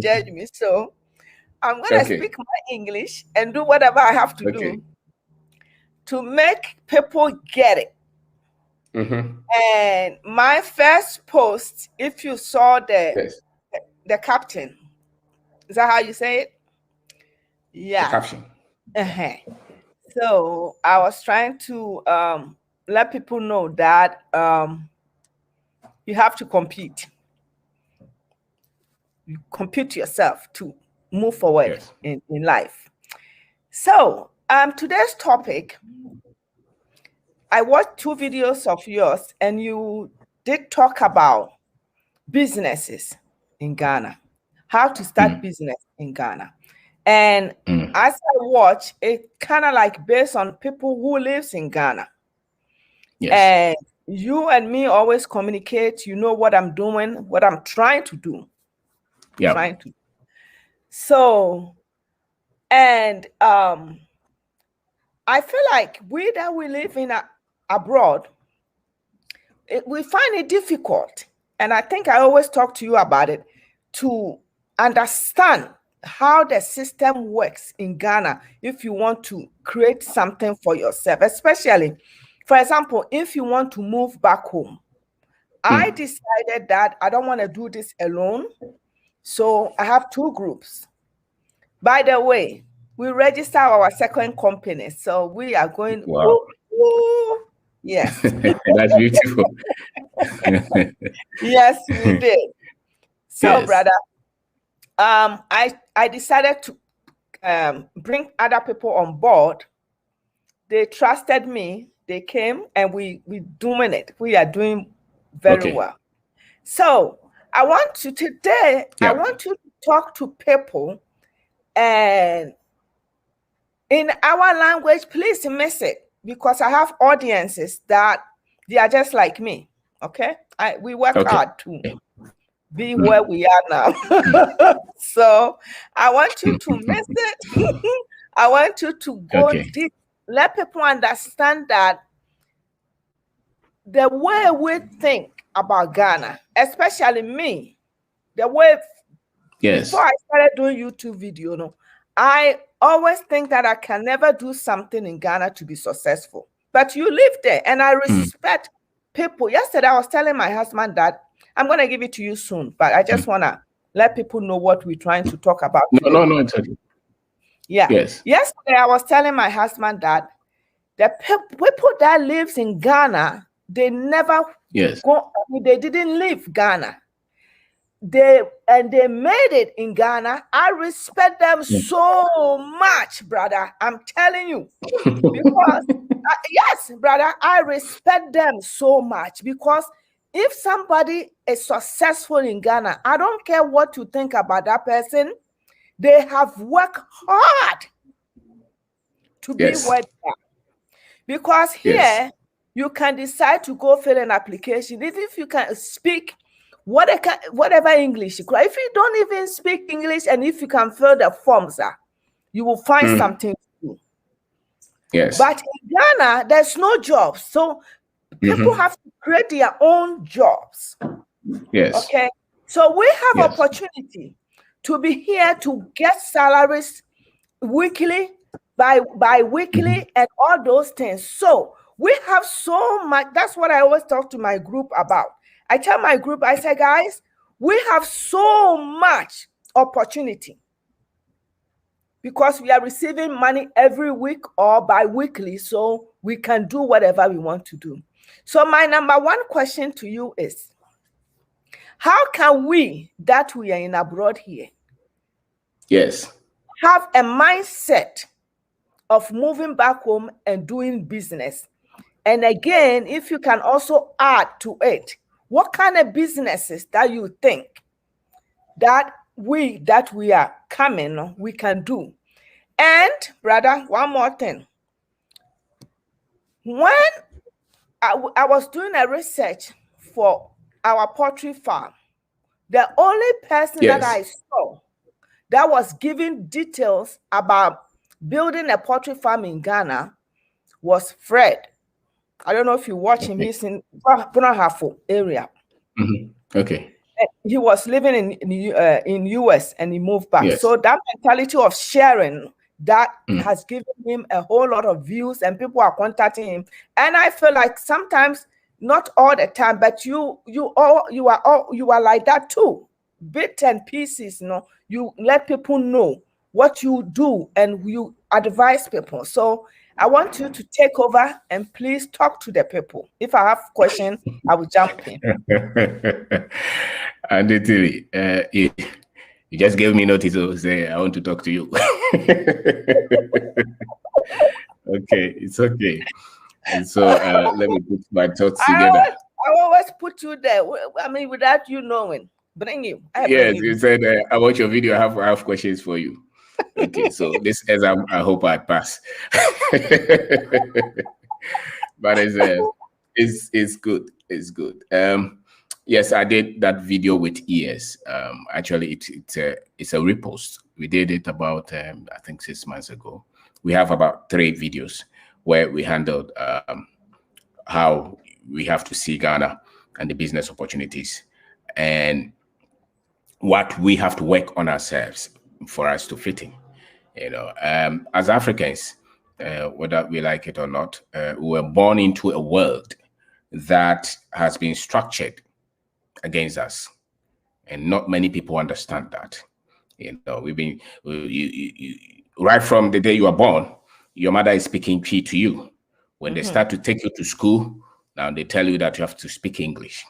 judge me. So I'm going to speak my English and do whatever I have to do to make people get it. And my first post, if you saw the caption, is that how you say it? Yeah. The caption. So I was trying to let people know that you have to compete. You compete yourself to move forward in life. So today's topic, I watched 2 videos of yours and you did talk about businesses in Ghana, how to start business in Ghana. And as I watch, it kind of like based on people who lives in Ghana. And you and me always communicate, you know what I'm doing, what I'm trying to do. So, and I feel like we that we live in abroad, we find it difficult. And I think I always talk to you about it, to understand how the system works in Ghana if you want to create something for yourself, especially, for example, if you want to move back home. I decided that I don't want to do this alone. So I have 2 groups. By the way, we register our second company. So we are going. Wow. Yes. That's beautiful. Yes, we did. So, brother, I decided to bring other people on board. They trusted me. They came and we doing it. We are doing very well. So I want to today, I want you to talk to people and in our language, please miss it, because I have audiences that they are just like me. We work hard to be where we are now. So I want you to miss it. I want you to go deep. Let people understand that the way we think about Ghana, especially me, the way before I started doing YouTube video, I always think that I can never do something in Ghana to be successful. But you live there, and I respect people. Yesterday, I was telling my husband that I'm going to give it to you soon, but I just want to let people know what we're trying to talk about today. No, exactly. Yeah. Yesterday, I was telling my husband that the people that lives in Ghana, they never go, they didn't leave Ghana. They made it in Ghana. I respect them so much, brother. I'm telling you. Because, yes, brother, I respect them so much, because if somebody is successful in Ghana, I don't care what you think about that person. They have worked hard to be where they are. Because here, you can decide to go fill an application. If you can speak whatever English, if you don't even speak English, and if you can fill the forms, you will find something to do. But in Ghana, there's no jobs. So people have to create their own jobs. Okay. So we have opportunity to be here to get salaries weekly, bi-weekly, and all those things. So we have so much. That's what I always talk to my group about. I tell my group, I say, guys, we have so much opportunity because we are receiving money every week or bi-weekly, so we can do whatever we want to do. So my number 1 question to you is, how can we that we are in abroad here have a mindset of moving back home and doing business? And again, if you can also add to it, what kind of businesses that you think that we are coming, we can do? And brother, one more thing. When I was doing a research for our poultry farm, the only person that I saw that was giving details about building a poultry farm in Ghana was Fred. I don't know if you watch him. He's in Punahafo area. He was living in US and he moved back. Yes. So that mentality of sharing, that has given him a whole lot of views, and people are contacting him. And I feel like sometimes, not all the time, but you are like that too. Bits and pieces, you let people know what you do and you advise people. So I want you to take over and please talk to the people. If I have questions, I will jump in. And you just gave me notice to say I want to talk to you. Okay, it's okay. And so let me put my thoughts together. I always put you there. I mean, without you knowing. Bring you. Yes, you said I watch your video. I have questions for you. Okay, so this exam, I hope I pass. But it's good. It's good. Yes, I did that video with ES. Actually, it's a repost. We did it about I think 6 months ago. We have about 3 videos where we handled how we have to see Ghana and the business opportunities, and what we have to work on ourselves for us to fit in. As Africans, whether we like it or not, we were born into a world that has been structured against us, and not many people understand that. We've been right from the day you are born, your mother is speaking Twi to you. When they start to take you to school, now they tell you that you have to speak English.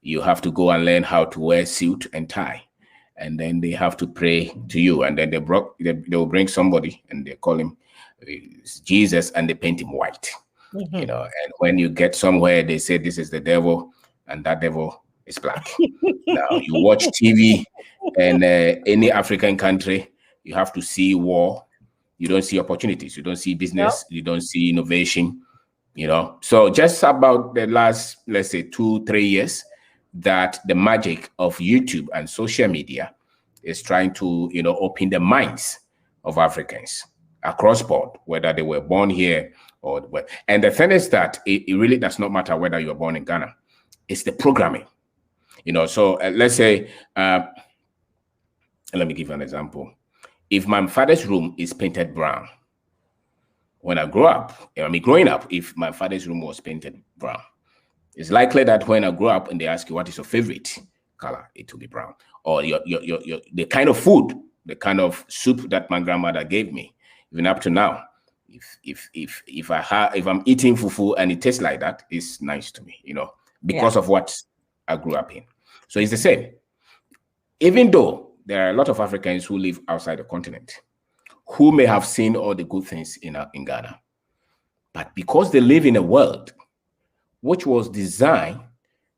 You have to go and learn how to wear suit and tie, and then they have to pray to you, and then they will bring somebody and they call him Jesus and they paint him white. And when you get somewhere, they say this is the devil and that devil is black. Now you watch TV and any African country, you have to see war. You don't see opportunities. You don't see business. No. You don't see innovation. So just about the last, let's say 2-3 years, that the magic of YouTube and social media is trying to, open the minds of Africans across board, whether they were born here or where. And the thing is that it really does not matter whether you're born in Ghana. It's the programming, So let's say, let me give you an example. If my father's room is painted brown, when I grow up, growing up, if my father's room was painted brown, it's likely that when I grow up and they ask you what is your favorite color, it will be brown. Or the kind of food, the kind of soup that my grandmother gave me, even up to now, if I'm eating fufu and it tastes like that, it's nice to me, because of what I grew up in. So it's the same. Even though there are a lot of Africans who live outside the continent, who may have seen all the good things in Ghana, but because they live in a world which was designed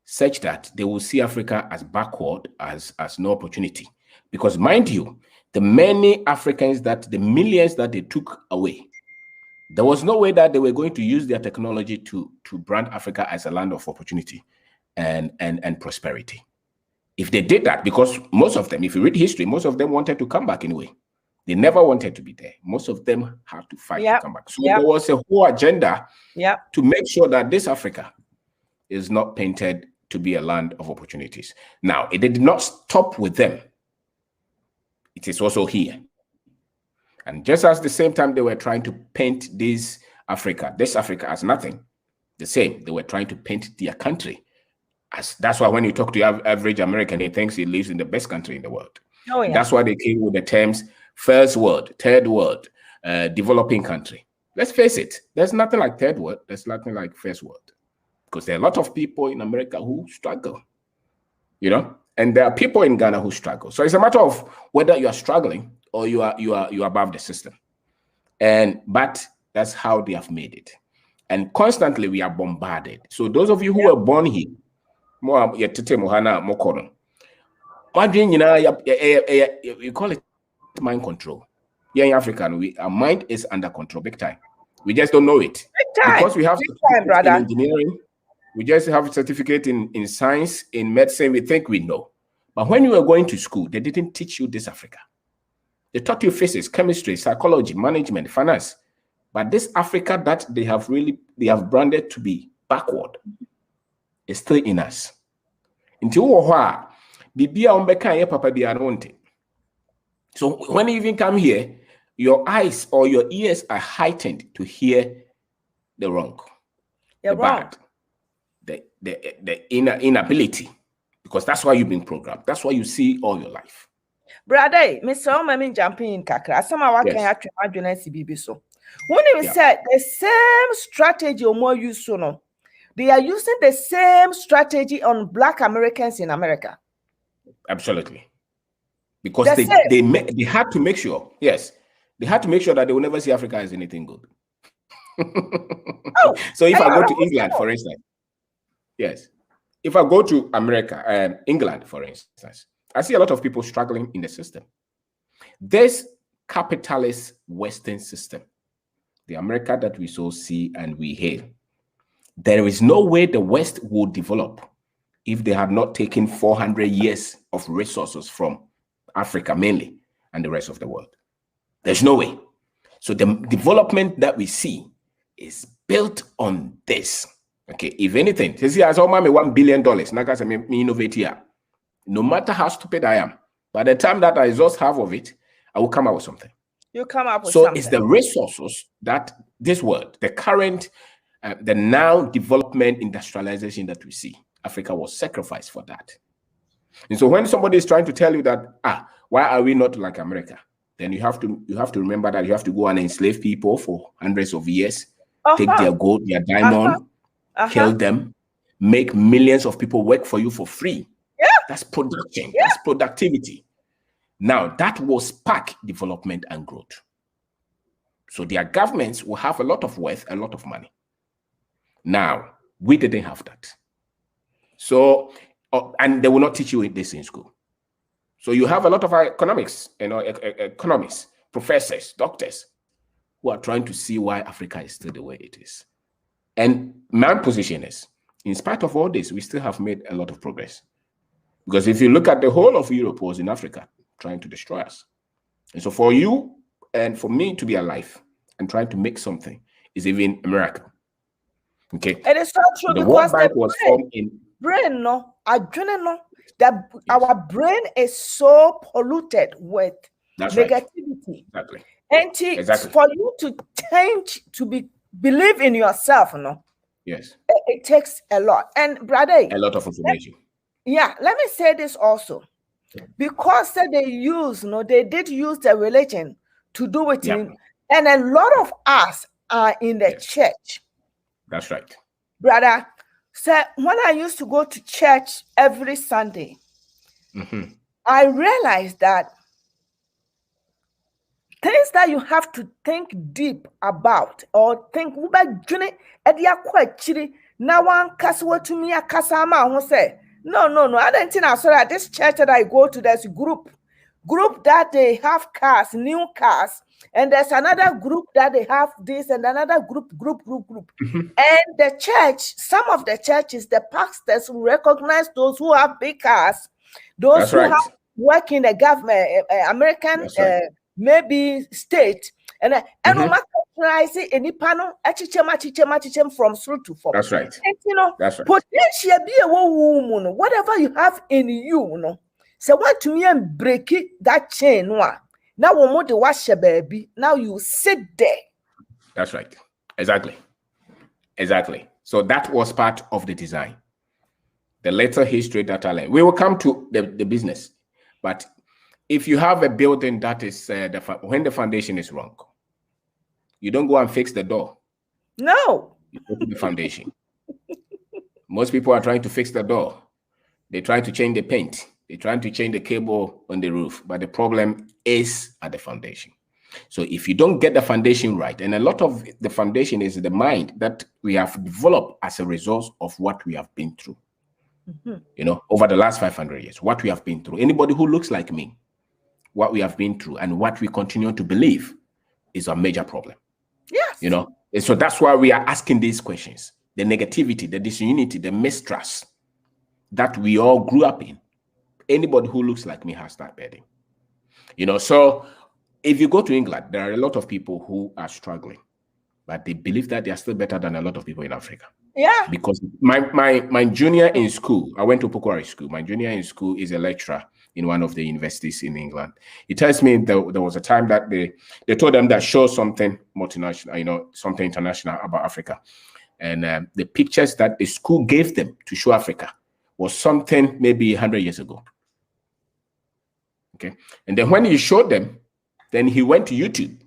such that they will see Africa as backward, as no opportunity. Because mind you, the many Africans the millions that they took away, there was no way that they were going to use their technology to brand Africa as a land of opportunity and prosperity. If they did that, because most of them, if you read history, most of them wanted to come back anyway. They never wanted to be there. Most of them had to fight to come back. So there was a whole agenda to make sure that this Africa is not painted to be a land of opportunities. Now, it did not stop with them. It is also here. And just as the same time they were trying to paint this Africa as nothing, the same, they were trying to paint their country. That's why when you talk to your average American, he thinks he lives in the best country in the world. Oh, yeah. That's why they came with the terms first world, third world, developing country. Let's face it, there's nothing like third world, there's nothing like first world. Because there are a lot of people in America who struggle, and there are people in Ghana who struggle. So it's a matter of whether you are struggling or you are above the system. But that's how they have made it. And constantly we are bombarded. So those of you who were born here, you call it mind control. Here in Africa, our mind is under control big time. We just don't know it. Because we have in engineering, we just have a certificate in science, in medicine, we think we know. But when you were going to school, they didn't teach you this Africa. They taught you physics, chemistry, psychology, management, finance. But this Africa that they have branded to be backward is still in us. Until what? Bibia umbeka ye papa bi anonte. So when you even come here, your eyes or your ears are heightened to hear the wrong, the bad, the inability, because that's why you've been programmed. That's why you see all your life. Brother, Mr. Omamin jumping in kakra. Some of can have to BB so. When you said the same strategy or more use no, they are using the same strategy on Black Americans in America. Absolutely. Because they had to make sure, they had to make sure that they will never see Africa as anything good. So if I go to England, for instance, if I go to America, England, for instance, I see a lot of people struggling in the system. This capitalist Western system, the America that we so see and we hail, there is no way the West would develop if they had not taken 400 years of resources from Africa mainly and the rest of the world. There's no way. So the development that we see is built on this. Okay, if anything, as $1 billion, me innovate here. No matter how stupid I am, by the time that I exhaust half of it, I will come up with something. You come up with something. So it's the resources that this world, the current, the now development industrialization that we see, Africa was sacrificed for that. And so when somebody is trying to tell you that, why are we not like America? Then you have to remember that you have to go and enslave people for hundreds of years, take their gold, their diamond, kill them, make millions of people work for you for free. Yeah. That's production. Yeah. That's productivity. Now, that will spark development and growth. So their governments will have a lot of wealth, a lot of money. Now, we didn't have that. So, and they will not teach you this in school. So you have a lot of economics, economists, professors, doctors, who are trying to see why Africa is still the way it is. And my position is, in spite of all this, we still have made a lot of progress. Because if you look at the whole of Europe was in Africa, trying to destroy us. And so for you and for me to be alive and trying to make something is even a miracle. Okay. It is so true, the World Bank was formed in brain, that our brain is so polluted with negativity. Exactly. And for you to change, to believe in yourself, yes, it takes a lot. And brother, a lot of information. Let me say this also. Because they did use the religion to do it, and a lot of us are in the church. That's right, brother. So when I used to go to church every Sunday, I realized that things that you have to think deep about or think about, now one kaswa to me a kasama who say. No. I don't think I saw that this church that I go to, there's a group that they have cars, new cars, and there's another group that they have this and another group. And the church, some of the churches, the pastors who recognize those who have big cars, those who have work in the government, American, maybe state, and any panel, from through to form. That's right. And that's right. Potential be a woman, whatever you have in you, so what to me and break it that chain. Now we want to wash your baby. Now you sit there. That's right. Exactly. So that was part of the design. The later history that I learned. We will come to the business, but if you have a building that is when the foundation is wrong, you don't go and fix the door. No. You go to the foundation. Most people are trying to fix the door. They try to change the paint. They're trying to change the cable on the roof. But the problem is at the foundation. So if you don't get the foundation right, and a lot of the foundation is the mind that we have developed as a result of what we have been through. Over the last 500 years, what we have been through. Anybody who looks like me, what we have been through and what we continue to believe is a major problem. Yes. And so that's why we are asking these questions. The negativity, the disunity, the mistrust that we all grew up in. Anybody who looks like me has that burden. So if you go to England, there are a lot of people who are struggling, but they believe that they are still better than a lot of people in Africa. Yeah. Because my junior in school, I went to Pokwari school. My junior in school is a lecturer in one of the universities in England. He tells me there was a time that they told them that show something multinational, something international about Africa. And the pictures that the school gave them to show Africa was something maybe 100 years ago. Okay. And then when he showed them, then he went to YouTube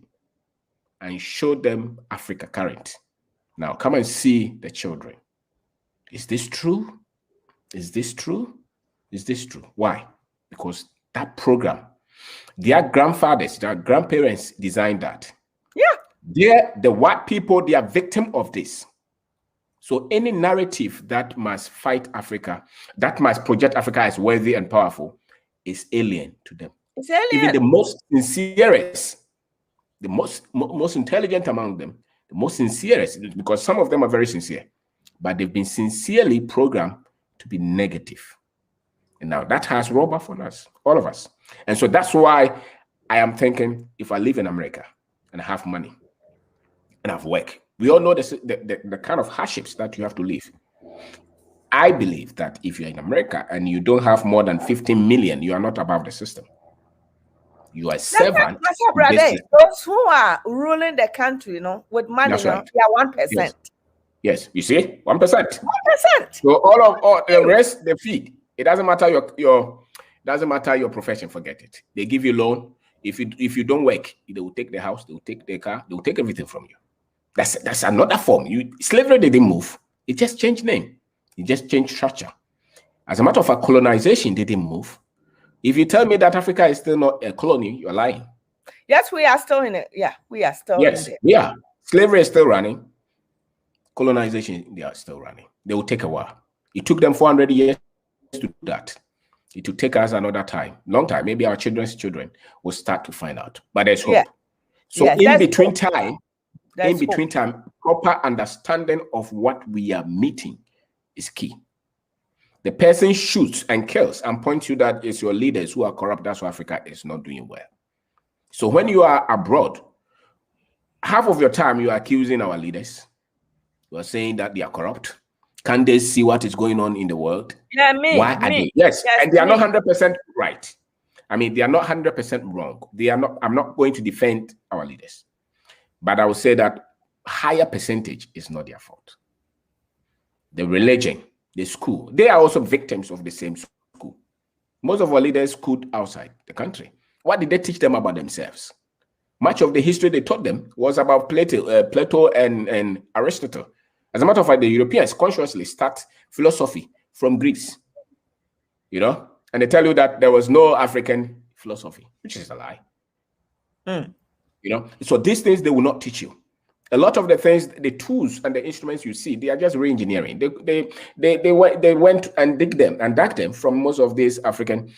and showed them Africa current. Now come and see the children. Is this true? Is this true? Is this true? Why? Because that program, their grandfathers, their grandparents designed that. Yeah. The white people, they are victim of this. So any narrative that must fight Africa, that must project Africa as worthy and powerful, is alien to them. It's alien. Even the most sincerest, the most intelligent among them, the most sincerest, because some of them are very sincere, but they've been sincerely programmed to be negative. And now that has robbed off on us, all of us. And so that's why I am thinking, if I live in America and I have money and I have work, we all know the kind of hardships that you have to live. I believe that if you're in America and you don't have more than 15 million, you are not above the system. You are a servant. Those who are ruling the country, with money, that's right. They are 1%. Yes, you see, 1%. 1%. So all the rest they feed. It doesn't matter your profession. Forget it. They give you loan. If you don't work, they will take the house. They will take the car. They will take everything from you. That's another form. Slavery didn't move. It just changed name. It just changed structure. As a matter of fact, colonization didn't move. If you tell me that Africa is still not a colony, you're lying. Yes, we are still in it. Yeah, we are still in it. Yes, we are. Slavery is still running. Colonization, they are still running. They will take a while. It took them 400 years to do that. It will take us another time, long time. Maybe our children's children will start to find out. But there's hope. Yeah. So in between time, proper understanding of what we are meeting is key. The person shoots and kills and points you that it's your leaders who are corrupt. That's why Africa is not doing well. So when you are abroad, half of your time you are accusing our leaders. You are saying that they are corrupt. Can they see what is going on in the world? Yeah, Why are they? Yes, and they are not 100% right. I mean, they are not 100% wrong. They are not. I'm not going to defend our leaders, but I will say that higher percentage is not their fault. The religion, the school, they are also victims of the same school. Most of our leaders schooled outside the country. What did they teach them about themselves? Much of the history they taught them was about Plato and Aristotle. As a matter of fact, the Europeans consciously start philosophy from Greece, and they tell you that there was no African philosophy, which is a lie. So these things they will not teach you. A lot of the things, the tools and the instruments you see, they are just re-engineering. They went and dug them from most of these African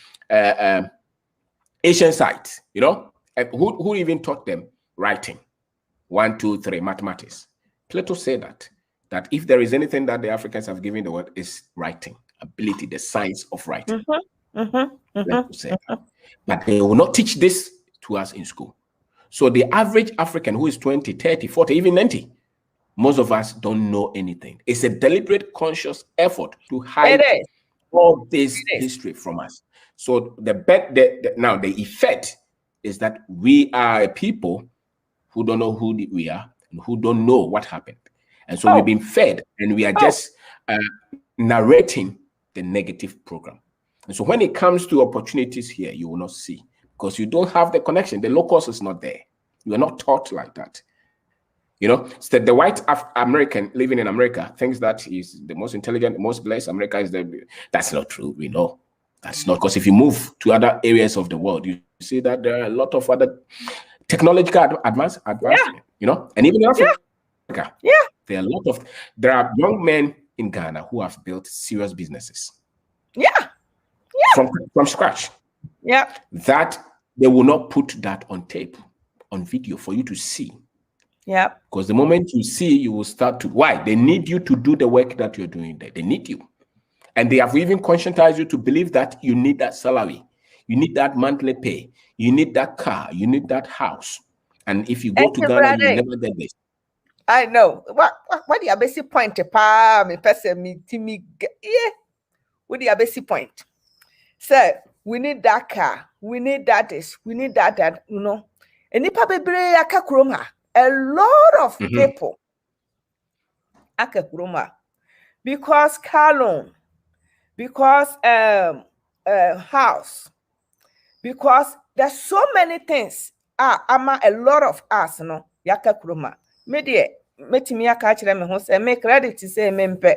Asian sites. Who even taught them writing? 1, 2, 3, mathematics. Plato said that if there is anything that the Africans have given the world is writing, ability, the science of writing. Plato said that. But they will not teach this to us in school. So the average African who is 20, 30, 40, even 90, most of us don't know anything. It's a deliberate, conscious effort to hide all this history from us. So now the effect is that we are a people who don't know who we are and who don't know what happened. And so we've been fed and we are just narrating the negative program. And so when it comes to opportunities here, you will not see because you don't have the connection. The locus is not there. You are not taught like that. So the white American living in America thinks that he's the most intelligent, the most blessed. America is that's not true. We know that's not, because if you move to other areas of the world, you see that there are a lot of other technological advancement, and even in Africa, there are young men in Ghana who have built serious businesses. From scratch. That they will not put that on tape, on video for you to see. Because the moment you see, you will start to, why? They need you to do the work that you're doing there. They need you. And they have even conscientized you to believe that you need that salary. You need that monthly pay. You need that car. You need that house. And if you go to Ghana, you never get this. I know. What the basic point? Me person me Timmy. Yeah. What the basic point? So we need that car. We need that this. We need that. You know. And if a lot of people akakuroma because car loan, because house, because there's so many things. Ama a lot of us no yakakuroma. Me de metimi aka kire me ho say me credit say me mpe.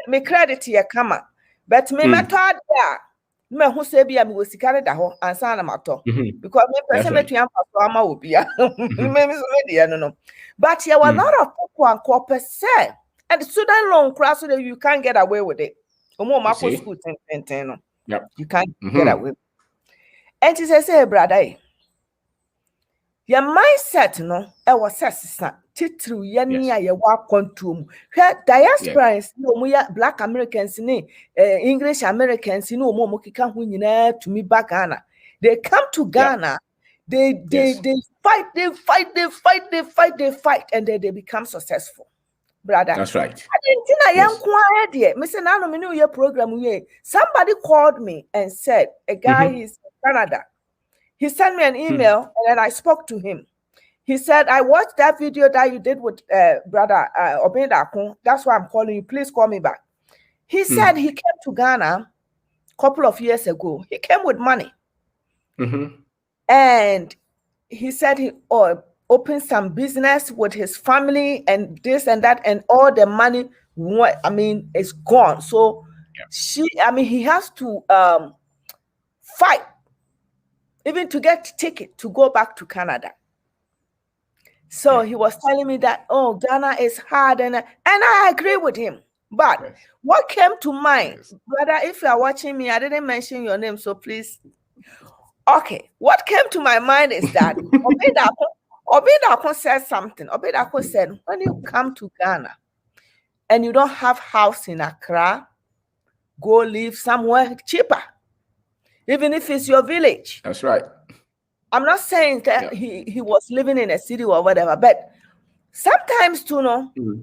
Me credit ye kama. But me method there. Me who say be me was sika da ho ansa na mato because me person metu am paso ama obia me no but there were a lot of people and corpus and student loan class so that you can't get away with it school no you can't get away and she say brother your mindset no e was sesa titru ye ni aye wa control diaspora no ya black Americans ni English Americans no mo kika ho nyina to me back Ghana. They come to Ghana, they fight, and then they become successful. Brother, that's right. Somebody called me and said a guy is in Canada. He sent me an email and then I spoke to him. He said, I watched that video that you did with brother Obedakun. That's why I'm calling you. Please call me back. He said he came to Ghana a couple of years ago. He came with money. And he said he opened some business with his family and this and that, and all the money, is gone. So he has to fight even to get ticket to go back to Canada. So he was telling me that, Ghana is hard, and I agree with him. But what came to mind, brother, if you are watching me, I didn't mention your name, so please. Okay, what came to my mind is that Obedakun said something. Obedakun said, when you come to Ghana and you don't have house in Accra, go live somewhere cheaper, even if it's your village. That's right. I'm not saying that he was living in a city or whatever, but sometimes too,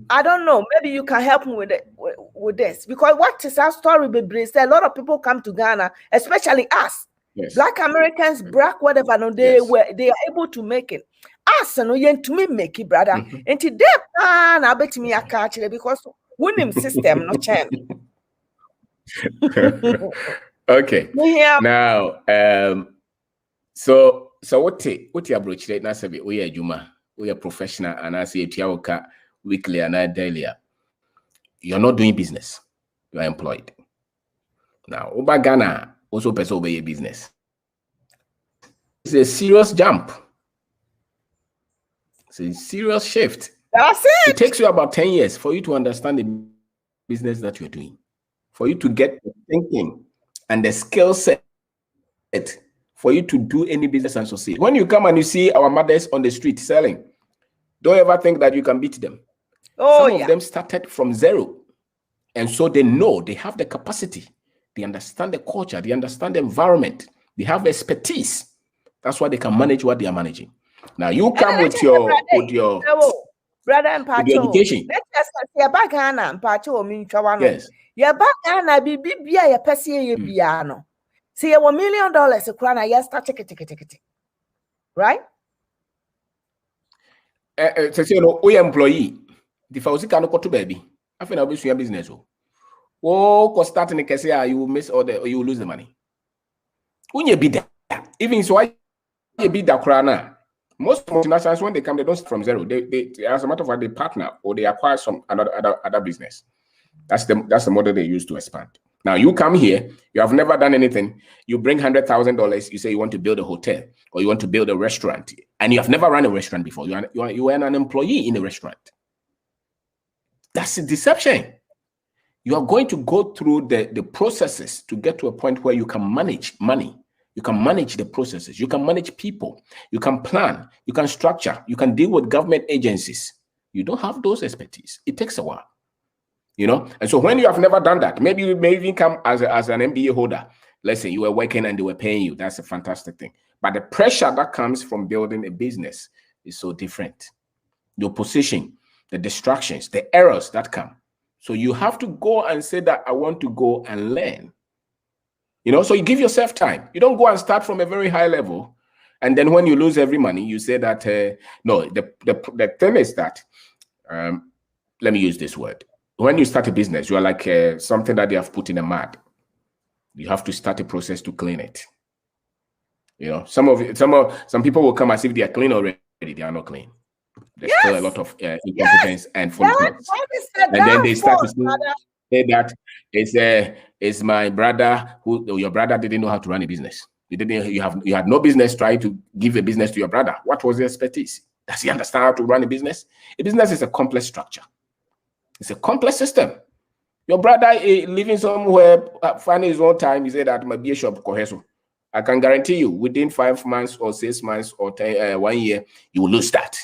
I don't know, maybe you can help me with this, because what is our story? A lot of people come to Ghana, especially us. Black Americans, black whatever, no, they are able to make it. Us, no, to me make it, brother. And today, I bet me a catch it because winning system no change. Okay. Now, so what you approach right now? Say we are Juma, we are professional, and I say Tiaoka weekly and daily. You're not doing business. You are employed. Now, Oba Ghana also pursue your business. It's a serious jump. It's a serious shift. That's it. It takes you about 10 years for you to understand the business that you're doing, for you to get the thinking and the skill set for you to do any business and succeed. When you come and you see our mothers on the street selling, don't ever think that you can beat them. Some of them started from zero. And so they know they have the capacity. They understand the culture. They understand the environment. They have expertise. That's why they can manage what they are managing. Now you come with your brother and education. Let's just say about Ghana and Pacho mean Chawano. Yes. Your back Ghana be a pessie piano. See $1 million a crown, yes, start ticket. Right? We employee. The Fauzi can go to baby. I think I'll be your business. Cause starting a case, you will miss or you will lose the money. When you be there, even so, why you be that crown? Most multinationals, when they come, they don't start from zero. They as a matter of fact, they partner or they acquire some other business. That's the model they use to expand. Now you come here, you have never done anything. You bring $100,000. You say you want to build a hotel or you want to build a restaurant, and you have never run a restaurant before. You are an employee in a restaurant. That's a deception. You are going to go through the processes to get to a point where you can manage money. You can manage the processes. You can manage people. You can plan. You can structure. You can deal with government agencies. You don't have those expertise. It takes a while. And so when you have never done that, maybe you may even come as an MBA holder. Let's say you were working and they were paying you. That's a fantastic thing. But the pressure that comes from building a business is so different. the opposition, the distractions, the errors that come. So you have to go and say that I want to go and learn. You know, so you give yourself time. You don't go and start from a very high level. And then when you lose every money, you say that, no, the thing is that, let me use this word. When you start a business, you are like something that they have put in a mud. You have to start a process to clean it. You know, some people will come as if they are clean already. They are not clean. There's still a lot of incompetence and foolishness. And then they start to say that it's my brother who your brother didn't know how to run a business. You had no business trying to give a business to your brother. What was the expertise? Does he understand how to run a business? A business is a complex structure. It's a complex system. Your brother living somewhere, finding his own time, he said that might be a shop coheso. I can guarantee you, within 5 months or 6 months or 1 year, you will lose that.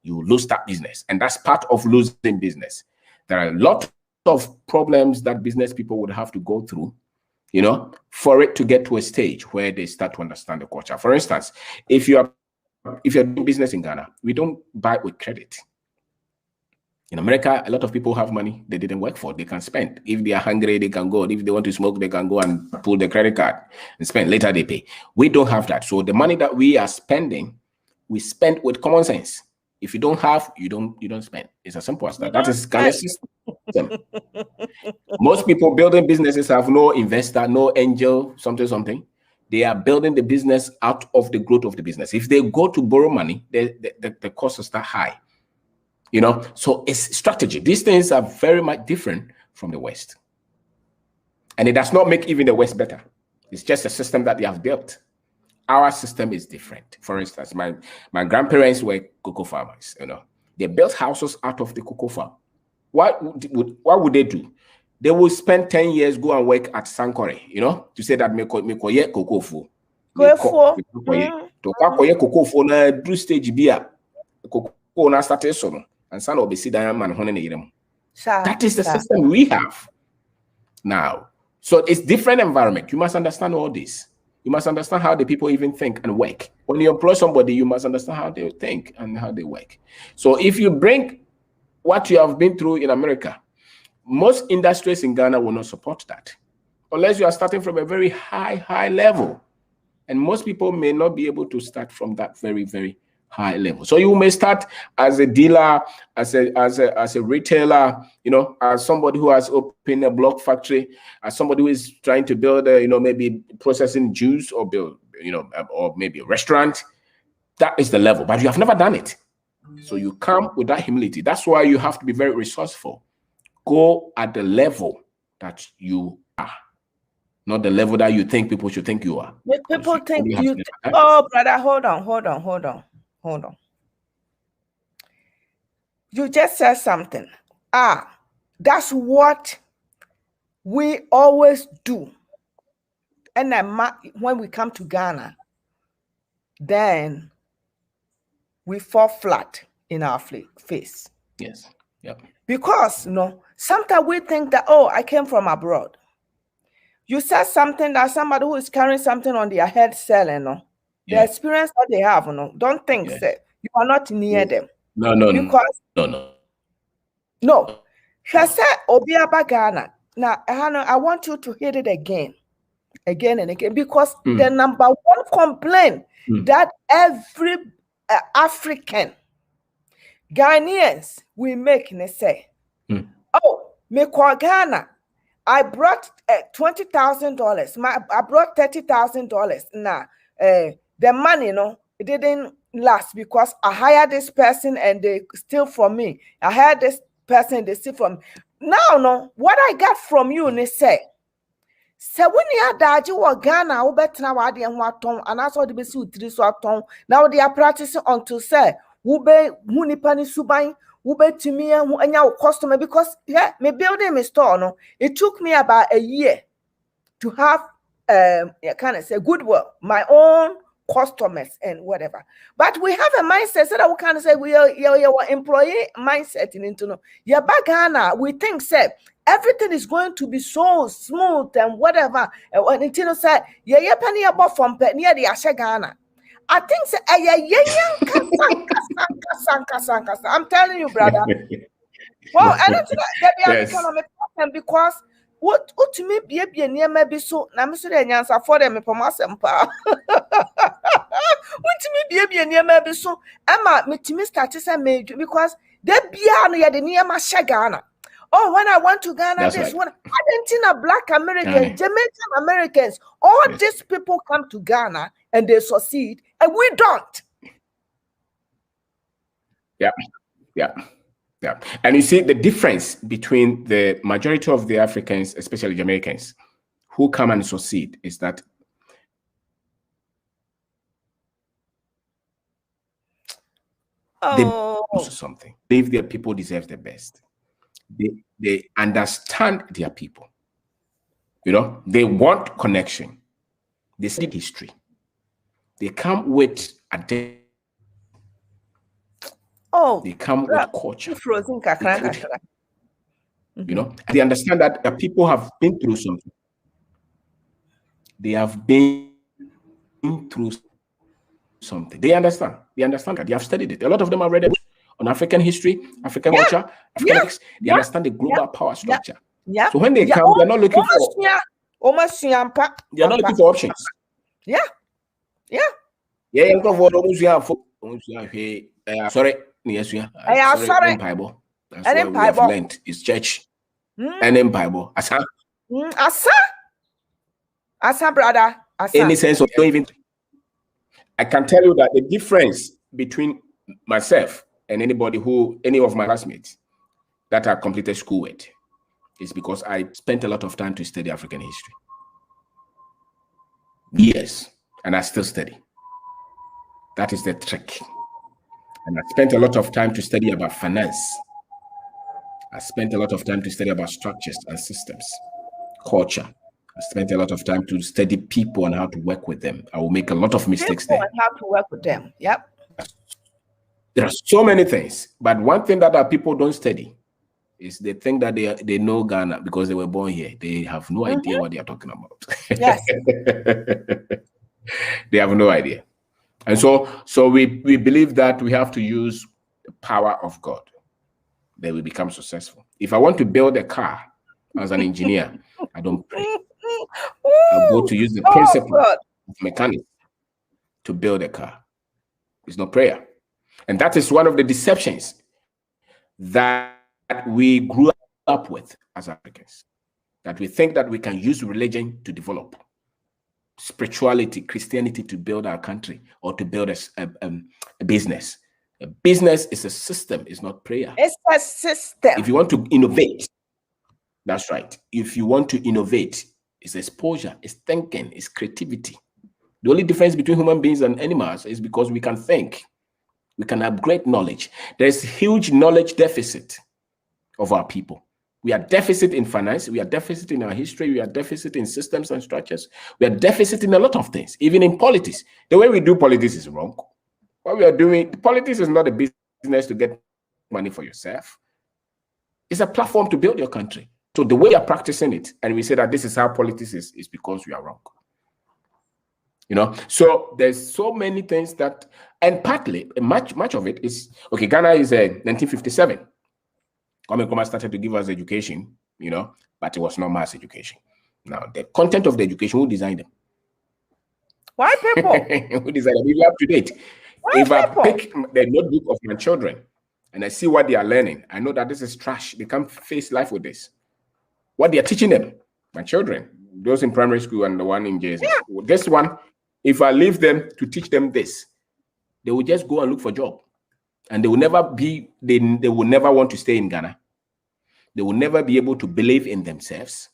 You will lose that business. And that's part of losing business. There are a lot of problems that business people would have to go through, you know, for it to get to a stage where they start to understand the culture. For instance, if you're doing business in Ghana, we don't buy with credit. In America, a lot of people have money they didn't work for. They can spend. If they are hungry, they can go. If they want to smoke, they can go and pull the credit card and spend. Later, they pay. We don't have that. So the money that we are spending, we spend with common sense. If you don't have, you don't spend. It's as simple as that. That is Ghana's system. Most people building businesses have no investor, no angel, something. They are building the business out of the growth of the business. If they go to borrow money, the costs are high. You know, so it's strategy. These things are very much different from the West. And it does not make even the West better. It's just a system that they have built. Our system is different. For instance, my grandparents were cocoa farmers, you know. They built houses out of the cocoa farm. What would they do? They will spend 10 years, go and work at Sankore, you know, to say that me koye cocoa fo. To cocoa fo na do stage beer. Cocoa na started so. And son of the that is the system we have now. So it's different environment. You must understand all this. You must understand how the people even think and work. When you employ somebody, you must understand how they think and how they work. So if you bring what you have been through in America, most industries in Ghana will not support that unless you are starting from a very high level. And most people may not be able to start from that very, very high level. So you may start as a dealer, as a retailer, you know, as somebody who has opened a block factory, as somebody who is trying to build a, you know, maybe processing juice or build, you know, or maybe a restaurant. That is the level, but you have never done it. So you come with that humility. That's why you have to be very resourceful. Go at the level that you are, not the level that you think people should think you are. People think you. Oh, brother, hold on. You just said something. That's what we always do. And then when we come to Ghana, then we fall flat in our face. Yes. Yep. Because, you know, sometimes we think that, oh, I came from abroad. You said something that somebody who is carrying something on their head selling, no? The experience that they have, no, don't think so. You are not near them. No. She said, Obiaba Ghana. Now, Hannah, I want you to hit it again and again, because the number one complaint that every African Ghanaians we make, they say, oh, me kwa Ghana, I brought $20,000. I brought $30,000. Now, the money, no, it didn't last because I hired this person and they steal from me. I hired this person, they steal from me. Now, no, what I got from you, they say, when you are daji Ghana, now they are practicing until say, ube munipani subai, ube to me and your customer, because me building my store, no, it took me about a year to have kind of say goodwill, my own customers and whatever. But we have a mindset so that we kind of say we are employee mindset into no. Yeah, back Ghana, we think say everything is going to be so smooth and whatever. And when it say penny about from near the Asha Ghana. I think I'm telling you, brother. Well, I don't know that they are economic problem because what to me be near maybe so I'm saying answer for them for myself. What to me be near maybe so Emma me to me start to say major because they be the near my Ghana. Oh, when I went to Ghana, That's this right. one Argentina, Black Americans, Jamaican Americans, all these people come to Ghana and they succeed, and we don't. Yeah. And you see the difference between the majority of the Africans, especially Jamaicans, who come and succeed is that they do something. Believe their people deserve the best. They understand their people. You know, they want connection. They study history. They come with they come with culture. You know, they understand that the people have been through something. They have been through something. They understand. They understand that. They have studied it. A lot of them are read on African history, African culture, African ethics. They understand the global power structure. So when they come, they're not looking for. They are not looking for options. Sorry. Sorry. Bible. That's why we have learned is church. And in Bible. Asa, brother. Any sense of even. I can tell you that the difference between myself and any of my classmates that I completed school with is because I spent a lot of time to study African history. Yes, and I still study. That is the trick. And I spent a lot of time to study about finance. I spent a lot of time to study about structures and systems, culture. I spent a lot of time to study people and how to work with them. I will make a lot of mistakes there. And how to work with them. Yep. There are so many things, but one thing that our people don't study is they think that they know Ghana because they were born here. They have no idea what they are talking about. Yes. They have no idea. And so we believe that we have to use the power of God. Then we become successful. If I want to build a car as an engineer, I don't pray. I go to use the principle of mechanics to build a car. It's not prayer. And that is one of the deceptions that we grew up with as Africans. That we think that we can use religion to develop spirituality, Christianity to build our country or to build a business. A business is a system, it's not prayer. It's a system. If you want to innovate, that's right. If you want to innovate, it's exposure, it's thinking, it's creativity. The only difference between human beings and animals is because we can think. We can upgrade knowledge. There's huge knowledge deficit of our people. We are deficit in finance. We are deficit in our history. We are deficit in systems and structures. We are deficit in a lot of things, even in politics. The way we do politics is wrong. What we are doing, politics is not a business to get money for yourself. It's a platform to build your country. So the way you're practicing it, and we say that this is how politics is because we are wrong. You know, so there's so many things that, and partly, much of it is, okay, Ghana is 1957. Kwame Nkrumah started to give us education, you know, but it was not mass education. Now, the content of the education, who designed them? White people. Who designed them? If you're up to date. If I pick the notebook of my children and I see what they are learning, I know that this is trash. They can't face life with this. What they are teaching them, my children, those in primary school and the one in JS. Yeah. This one, if I leave them to teach them this, they will just go and look for a job. And they will never be, they will never want to stay in Ghana. They will never be able to believe in themselves.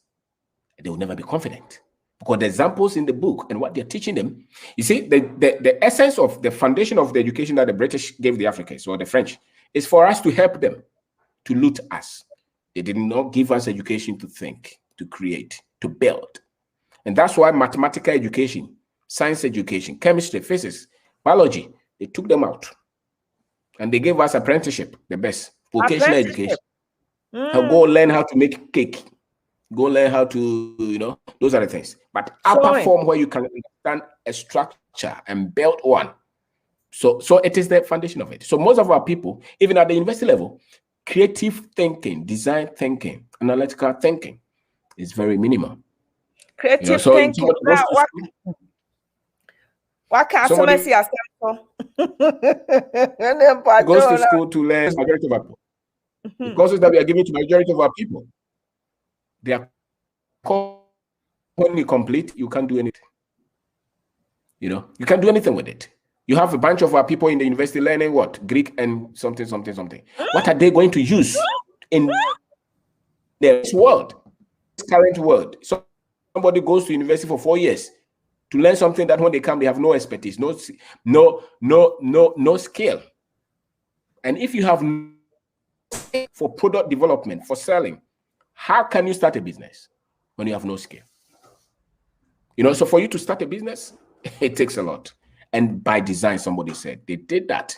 They will never be confident. Because the examples in the book and what they're teaching them, you see, the essence of the foundation of the education that the British gave the Africans or the French is for us to help them, to loot us. They did not give us education to think, to create, to build. And that's why mathematical education, science education, chemistry, physics, biology, they took them out. And they gave us apprenticeship, the best, vocational education. Go learn how to make cake. Go learn how to, you know, those are the things. But upper form where you can understand a structure and build one, So it is the foundation of it. So most of our people, even at the university level, creative thinking, design thinking, analytical thinking is very minimal. Creative thinking. What can somebody see us for? Goes to school to learn majority of our people. The courses that we are giving to majority of our people, they are only complete. You can't do anything. You can't do anything with it. You have a bunch of our people in the university learning what? Greek and something. What are they going to use in this world, this current world? So somebody goes to university for 4 years to learn something that when they come, they have no expertise, no skill. And if you have for product development, for selling, how can you start a business when you have no skill? So for you to start a business, it takes a lot. And by design, somebody said they did that.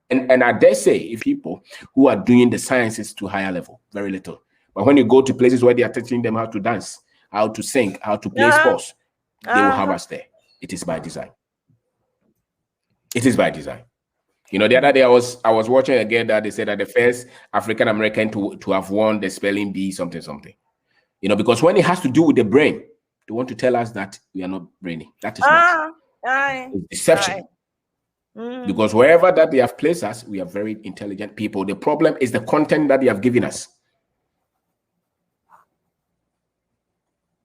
And I dare say, if people who are doing the sciences to higher level, very little. But when you go to places where they are teaching them how to dance, how to sing, how to play sports, they will have us there. It is by design. It is by design. The other day I was watching again that they said that the first African American to have won the spelling bee something. Because when it has to do with the brain, they want to tell us that we are not brainy. That is not. It's deception. Because wherever that they have placed us, we are very intelligent people. The problem is the content that they have given us.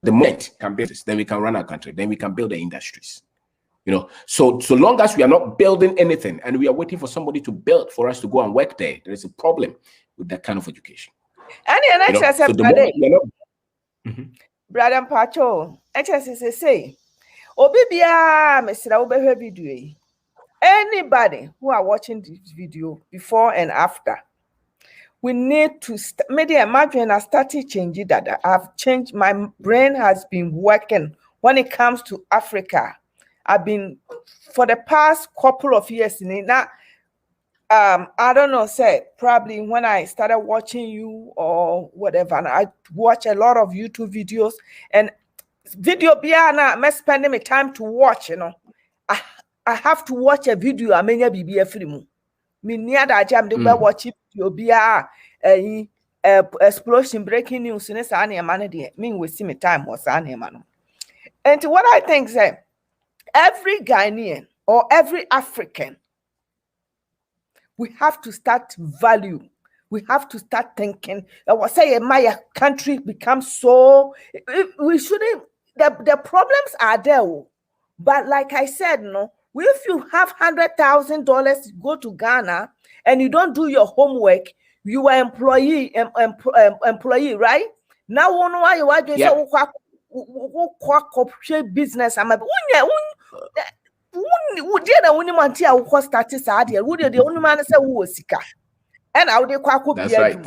The moment can build this, then we can run our country, then we can build the industries. So long as we are not building anything and we are waiting for somebody to build for us to go and work there is a problem with that kind of education. Brother Pacho, HSS say, Obibia, Mr. video. Anybody who are watching this video before and after, we need to maybe imagine I started changing that. I've changed. My brain has been working when it comes to Africa. I've been for the past couple of years in it now. I don't know, say probably when I started watching you or whatever, and I watch a lot of YouTube videos and video biana me spending my time to watch, I have to watch a video. I mean, be a film. Me near that jam the watch video bia explosion breaking news in this any man there. Me we see me time was any man. And what I think say every Ghanaian or every African, we have to start value. We have to start thinking. I was saying my country becomes so. We shouldn't. The problems are there, but like I said, if you have $100,000, go to Ghana and you don't do your homework, you are employee, right? Now, why you are doing so business? I'm like, would the only man here who started Sadia? Would the only man say who was sick? And I would That's right.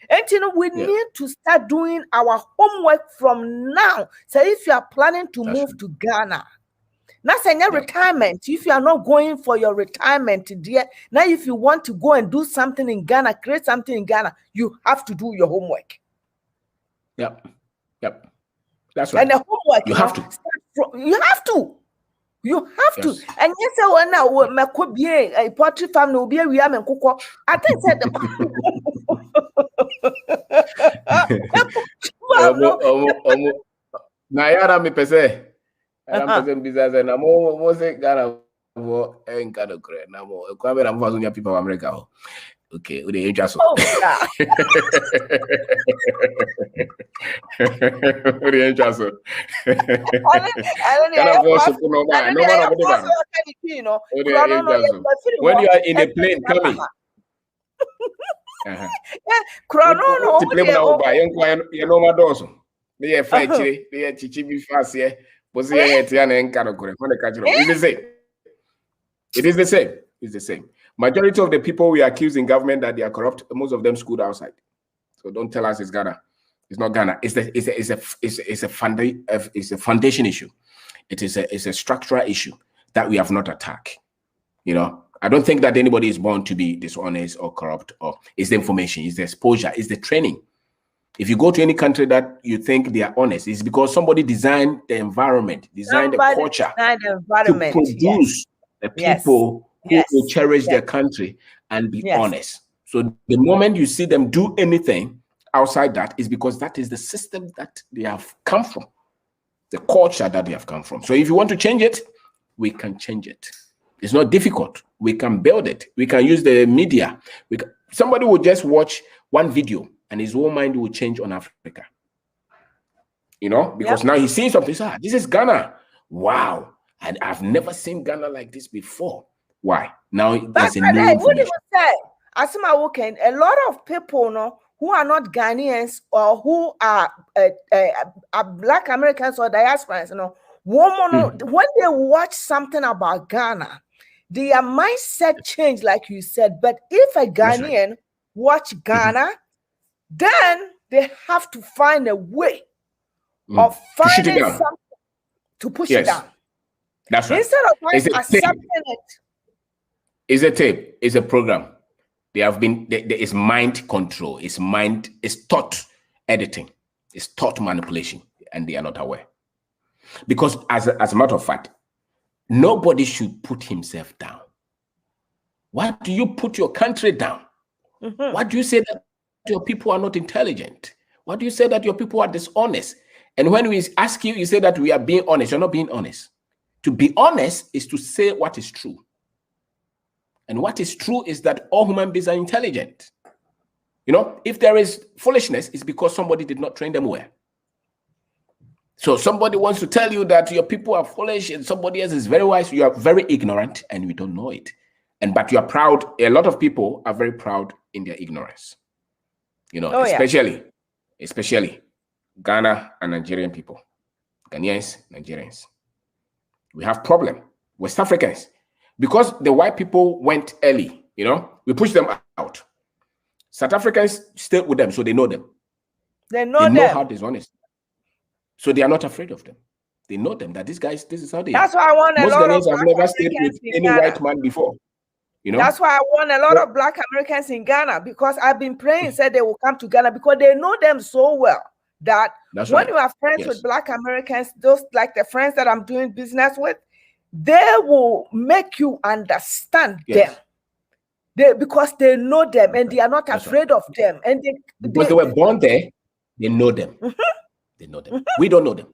And we need to start doing our homework from now. So if you are planning to move to Ghana, not saying retirement, if you are not going for your retirement, dear, now if you want to go and do something in Ghana, create something in Ghana, you have to do your homework. Yep. That's right. And the homework, you have to. And yes, I now my could be a poultry farm will be a real and cook. I think said Nayara me pese. I'm pese business and I'm almost Ghana for and Ghana. Now, Kwabena and Marie people of America. Okay, with the interest. With the interest. When you are in a plane coming. It is the same. Majority of the people we accuse in government that they are corrupt, most of them schooled outside. So don't tell us it's Ghana. It's not Ghana. It's a foundation issue. It's a structural issue that we have not attacked. I don't think that anybody is born to be dishonest or corrupt. Or it's the information, it's the exposure, it's the training. If you go to any country that you think they are honest, it's because somebody designed the environment, designed the culture to produce the people who will cherish their country and be honest. So the moment you see them do anything outside that is because that is the system that they have come from, the culture that they have come from. So if you want to change it, we can change it. It's not difficult. We can build it. We can use the media. Somebody will just watch one video and his whole mind will change on Africa. You know, because now he's seeing something. This is Ghana. Wow. And I've never seen Ghana like this before. Why? Now there's a new information. A lot of people who are not Ghanaians or who are Black Americans or diasporans, when they watch something about Ghana, their mindset change, like you said. But if a Ghanaian watch Ghana, then they have to find a way of finding something to push it down. That's right. Instead of accepting it. It's a tape. It's a program. There is mind control. It's thought editing. It's thought manipulation, and they are not aware. Because as a matter of fact, nobody should put himself down. Why do you put your country down? Why do you say that your people are not intelligent? Why do you say that your people are dishonest? And when we ask you, you say that we are being honest. You're not being honest. To be honest is to say what is true. And what is true is that all human beings are intelligent. You know, if there is foolishness, it's because somebody did not train them well. So somebody wants to tell you that your people are foolish and somebody else is very wise. You are very ignorant and we don't know it. But you are proud. A lot of people are very proud in their ignorance. You know, especially Ghana and Nigerian people. Ghanaians, Nigerians. We have problem. West Africans. Because the white people went early, you know, we pushed them out. South Africans stayed with them, so they know them. They know how dishonest. So they are not afraid of them. They know them, that these guys, this is how they That's why I want Most a lot Ghanaians of have never stayed with any white man before. You know? That's why I want a lot of Black Americans in Ghana, because I've been praying, said they will come to Ghana because they know them so well that when you are friends with Black Americans, those like the friends that I'm doing business with, they will make you understand them. Because they know them and they are not afraid of them. And because they were born there, they know them. They know them. We don't know them.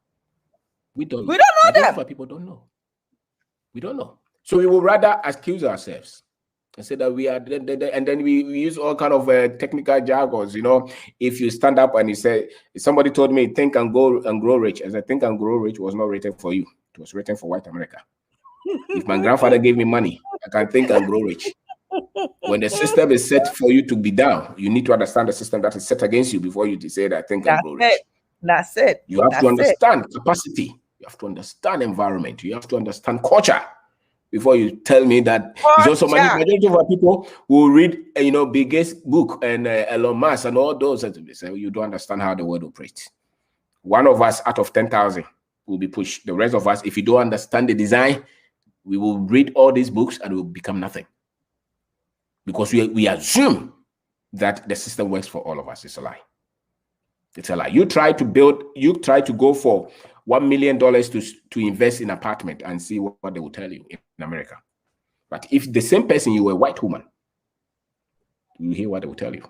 We don't know them. People don't know. We don't know. So we will rather accuse ourselves and say that we are, and then we use all kind of technical jargons. You know, if you stand up and you say, somebody told me, think and grow rich. As I think and grow rich was not written for you. It was written for white America. If my grandfather gave me money, I can think and grow rich. When the system is set for you to be down, you need to understand the system that is set against you before you say that I think and grow rich. That's it. You have to understand capacity. You have to understand environment. You have to understand culture before you tell me that. It's also majority of our people will read, Bill Gates' book and Elon Musk and all those. So you don't understand how the world operates. One of us out of 10,000 will be pushed. The rest of us, if you don't understand the design, we will read all these books and we will become nothing. Because we assume that the system works for all of us. It's a lie. It's a lie. You try to go for $1 million to invest in an apartment and see what they will tell you in America. But if the same person, you were a white woman, you hear what they will tell you.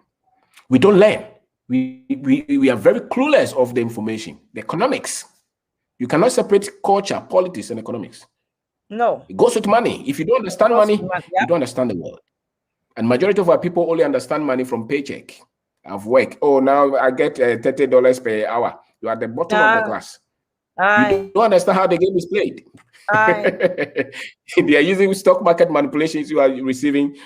We don't learn. We are very clueless of the information. The economics. You cannot separate culture, politics, and economics. No. It goes with money. If you don't understand money, you don't understand the world. And majority of our people only understand money from paycheck of work. Oh, now I get $30 per hour. You are at the bottom of the class. You don't understand how the game is played. They are using stock market manipulations you are receiving.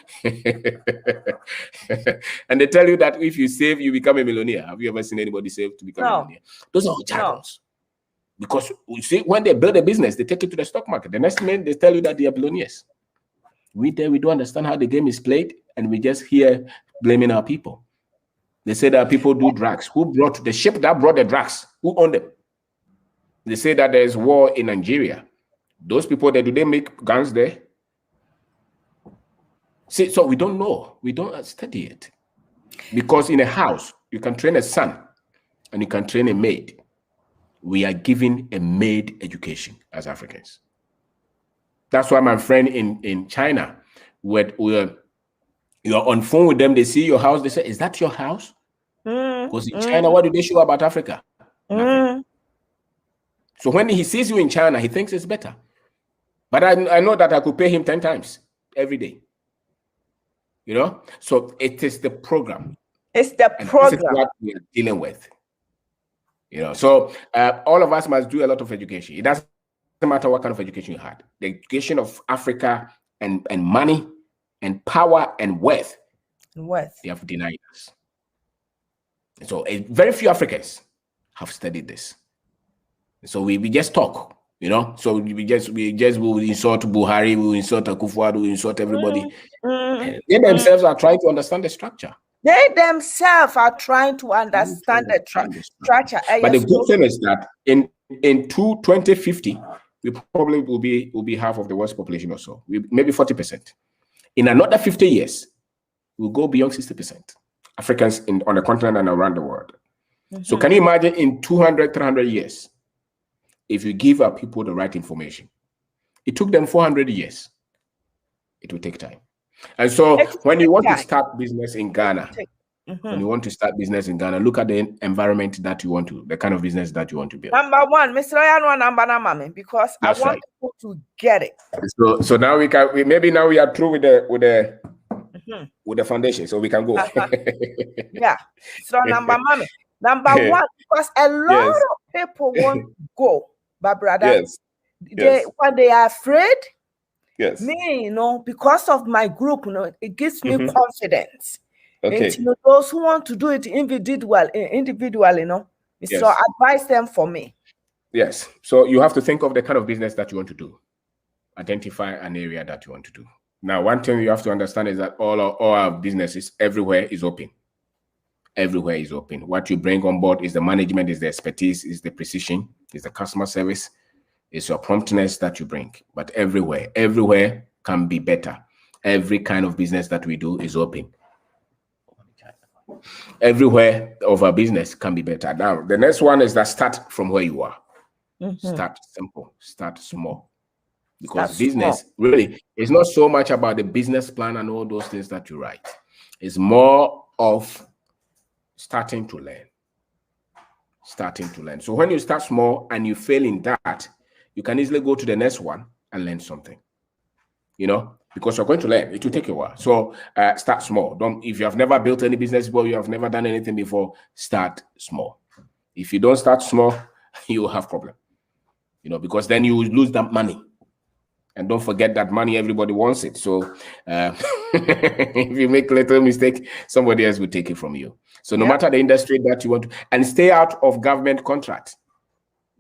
And they tell you that if you save, you become a millionaire. Have you ever seen anybody save to become a millionaire? Those are jargons. Because you see, when they build a business, they take it to the stock market. The next minute, they tell you that they are billionaires. We don't understand how the game is played, and we just hear blaming our people. They say that people do drugs. Who brought the ship that brought the drugs? Who owned them? They say that there's war in Nigeria. Those people, do they make guns there? See, so we don't know. We don't study it. Because in a house, you can train a son and you can train a maid. We are giving a maid education as Africans. That's why my friend in China, you're on phone with them, they see your house, they say, is that your house? Because in China, what do they show about Africa? Nothing. So when he sees you in China, he thinks it's better. But I know that I could pay him 10 times every day. You know? So it is the program. It's the program. This is what we are dealing with. You know, so all of us must do a lot of education. It doesn't matter what kind of education you had. The education of Africa and money and power and wealth. They have denied us. So very few Africans have studied this. So we just talk, you know. So we just will insult Buhari, we will insult Akufo-Addo, we will insult everybody. They themselves are trying to understand the structure. They themselves are trying to understand the structure. But the good thing is that in 2050, we probably will be half of the world's population or so, maybe 40%. In another 50 years, we'll go beyond 60%. Africans on the continent and around the world. So can you imagine in 200, 300 years, if you give our people the right information? It took them 400 years. It will take time. And so when you want to start business in Ghana, look at the environment that you want to, the kind of business that you want to build. Number one, Mr. Ryan, because I want people to get it. So now maybe now we are through with the foundation, so we can go. Yeah. So number one, because a lot of people want to go, but brother, when they are afraid. Yes. Me, you know, because of my group, you know, it gives me confidence. Okay. And, you know, those who want to do it individually, you know, so advise them for me. Yes. So you have to think of the kind of business that you want to do. Identify an area that you want to do. Now, one thing you have to understand is that all our businesses everywhere is open. Everywhere is open. What you bring on board is the management, is the expertise, is the precision, is the customer service. It's your promptness that you bring, but everywhere can be better. Every kind of business that we do is open. Everywhere of our business can be better. Now, the next one is that start from where you are. Start simple, start small. Because business really is not so much about the business plan and all those things that you write. It's more of starting to learn. So when you start small and you fail in that, you can easily go to the next one and learn something, you know, because you're going to learn. It will take a while. So start small. If you have never built any business before, you have never done anything before, start small. If you don't start small, you will have problem, you know, because then you will lose that money. And don't forget that money, everybody wants it. So if you make a little mistake, somebody else will take it from you. So no matter the industry that you want to, and stay out of government contracts.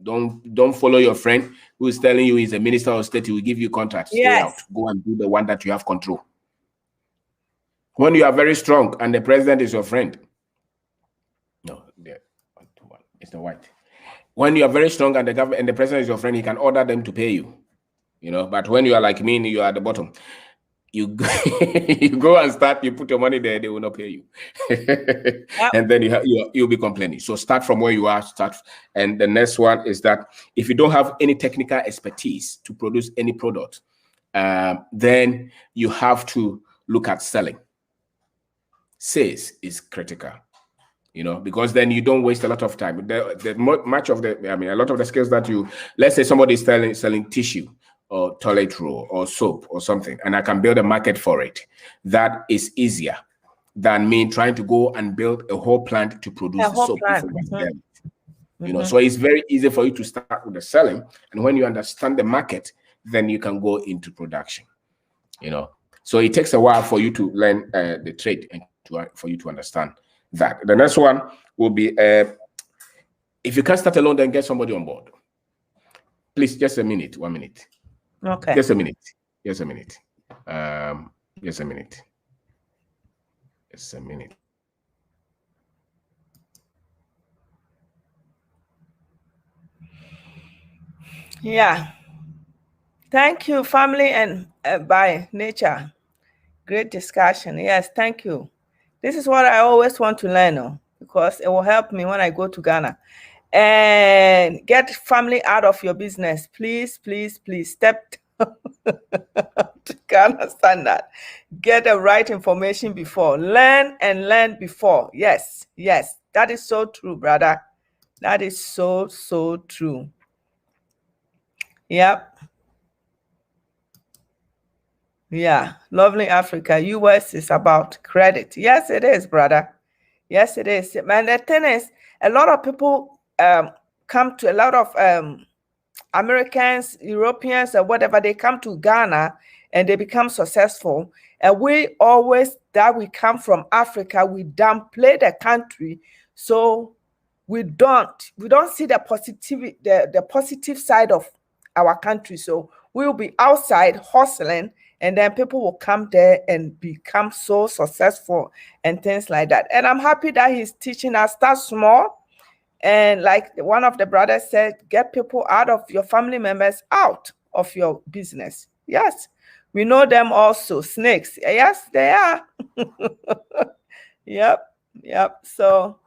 Don't follow your friend who is telling you he's a minister of state, he will give you contracts. Stay out. Go and do the one that you have control. When you are very strong and the president is your friend. No, it's the white. When you are very strong and the government and the president is your friend, he can order them to pay you. You know, but when you are like me, you are at the bottom. You go and start, you put your money there, they will not pay you. And then you'll be complaining. So start from where you are, and the next one is that if you don't have any technical expertise to produce any product, then you have to look at selling. Sales is critical, you know, because then you don't waste a lot of time. A lot of the skills that let's say somebody is selling tissue, or toilet roll or soap or something, and I can build a market for it. That is easier than me trying to go and build a whole plant to produce the soap. You know, so it's very easy for you to start with the selling, and when you understand the market, then you can go into production. You know, so it takes a while for you to learn the trade and for you to understand that. The next one will be if you can't start alone, then get somebody on board. Please, just a minute, 1 minute. Okay. Just a minute. Just a minute. Just a minute. Just a minute. Yeah. Thank you, family and by nature. Great discussion. Yes, thank you. This is what I always want to learn. because it will help me when I go to Ghana. And get family out of your business. Please, please, please step to Ghana standard. Get the right information before. Learn and learn before. Yes, yes. That is so true, brother. That is so, so true. Yep. Yeah. Lovely Africa. US is about credit. Yes, it is, brother. Yes, it is. And the thing is, a lot of people come to, a lot of Americans, Europeans, or whatever, they come to Ghana and they become successful. And we always, that we come from Africa, we downplay the country. So we don't see the positivity, the positive side of our country. So we will be outside hustling, and then people will come there and become so successful and things like that. And I'm happy that he's teaching us, start small. And like one of the brothers said, get people out of your family members, out of your business. Yes, we know them also. Snakes. Yes, they are. Yep. So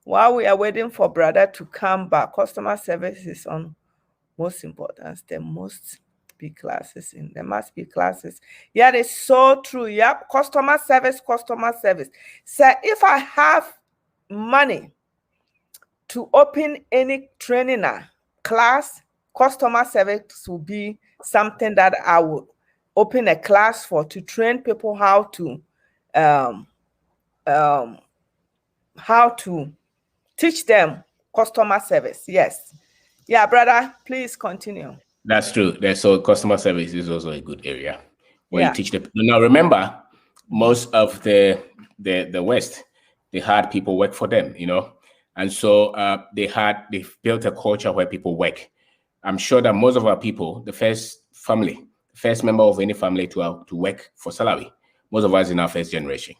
while we are waiting for brother to come back, customer service is on most important. There must be classes in. There must be classes. Yeah, it's so true. Yep, customer service. So if I have money to open any training class, customer service will be something that I would open a class for, to train people how to teach them customer service. Yes. Yeah, brother, please continue. That's true. So customer service is also a good area where you teach them. Now remember, most of the West, they had people work for them, and so they built a culture where people work. I'm sure that most of our people, the first member of any family to work for salary, most of us in our first generation.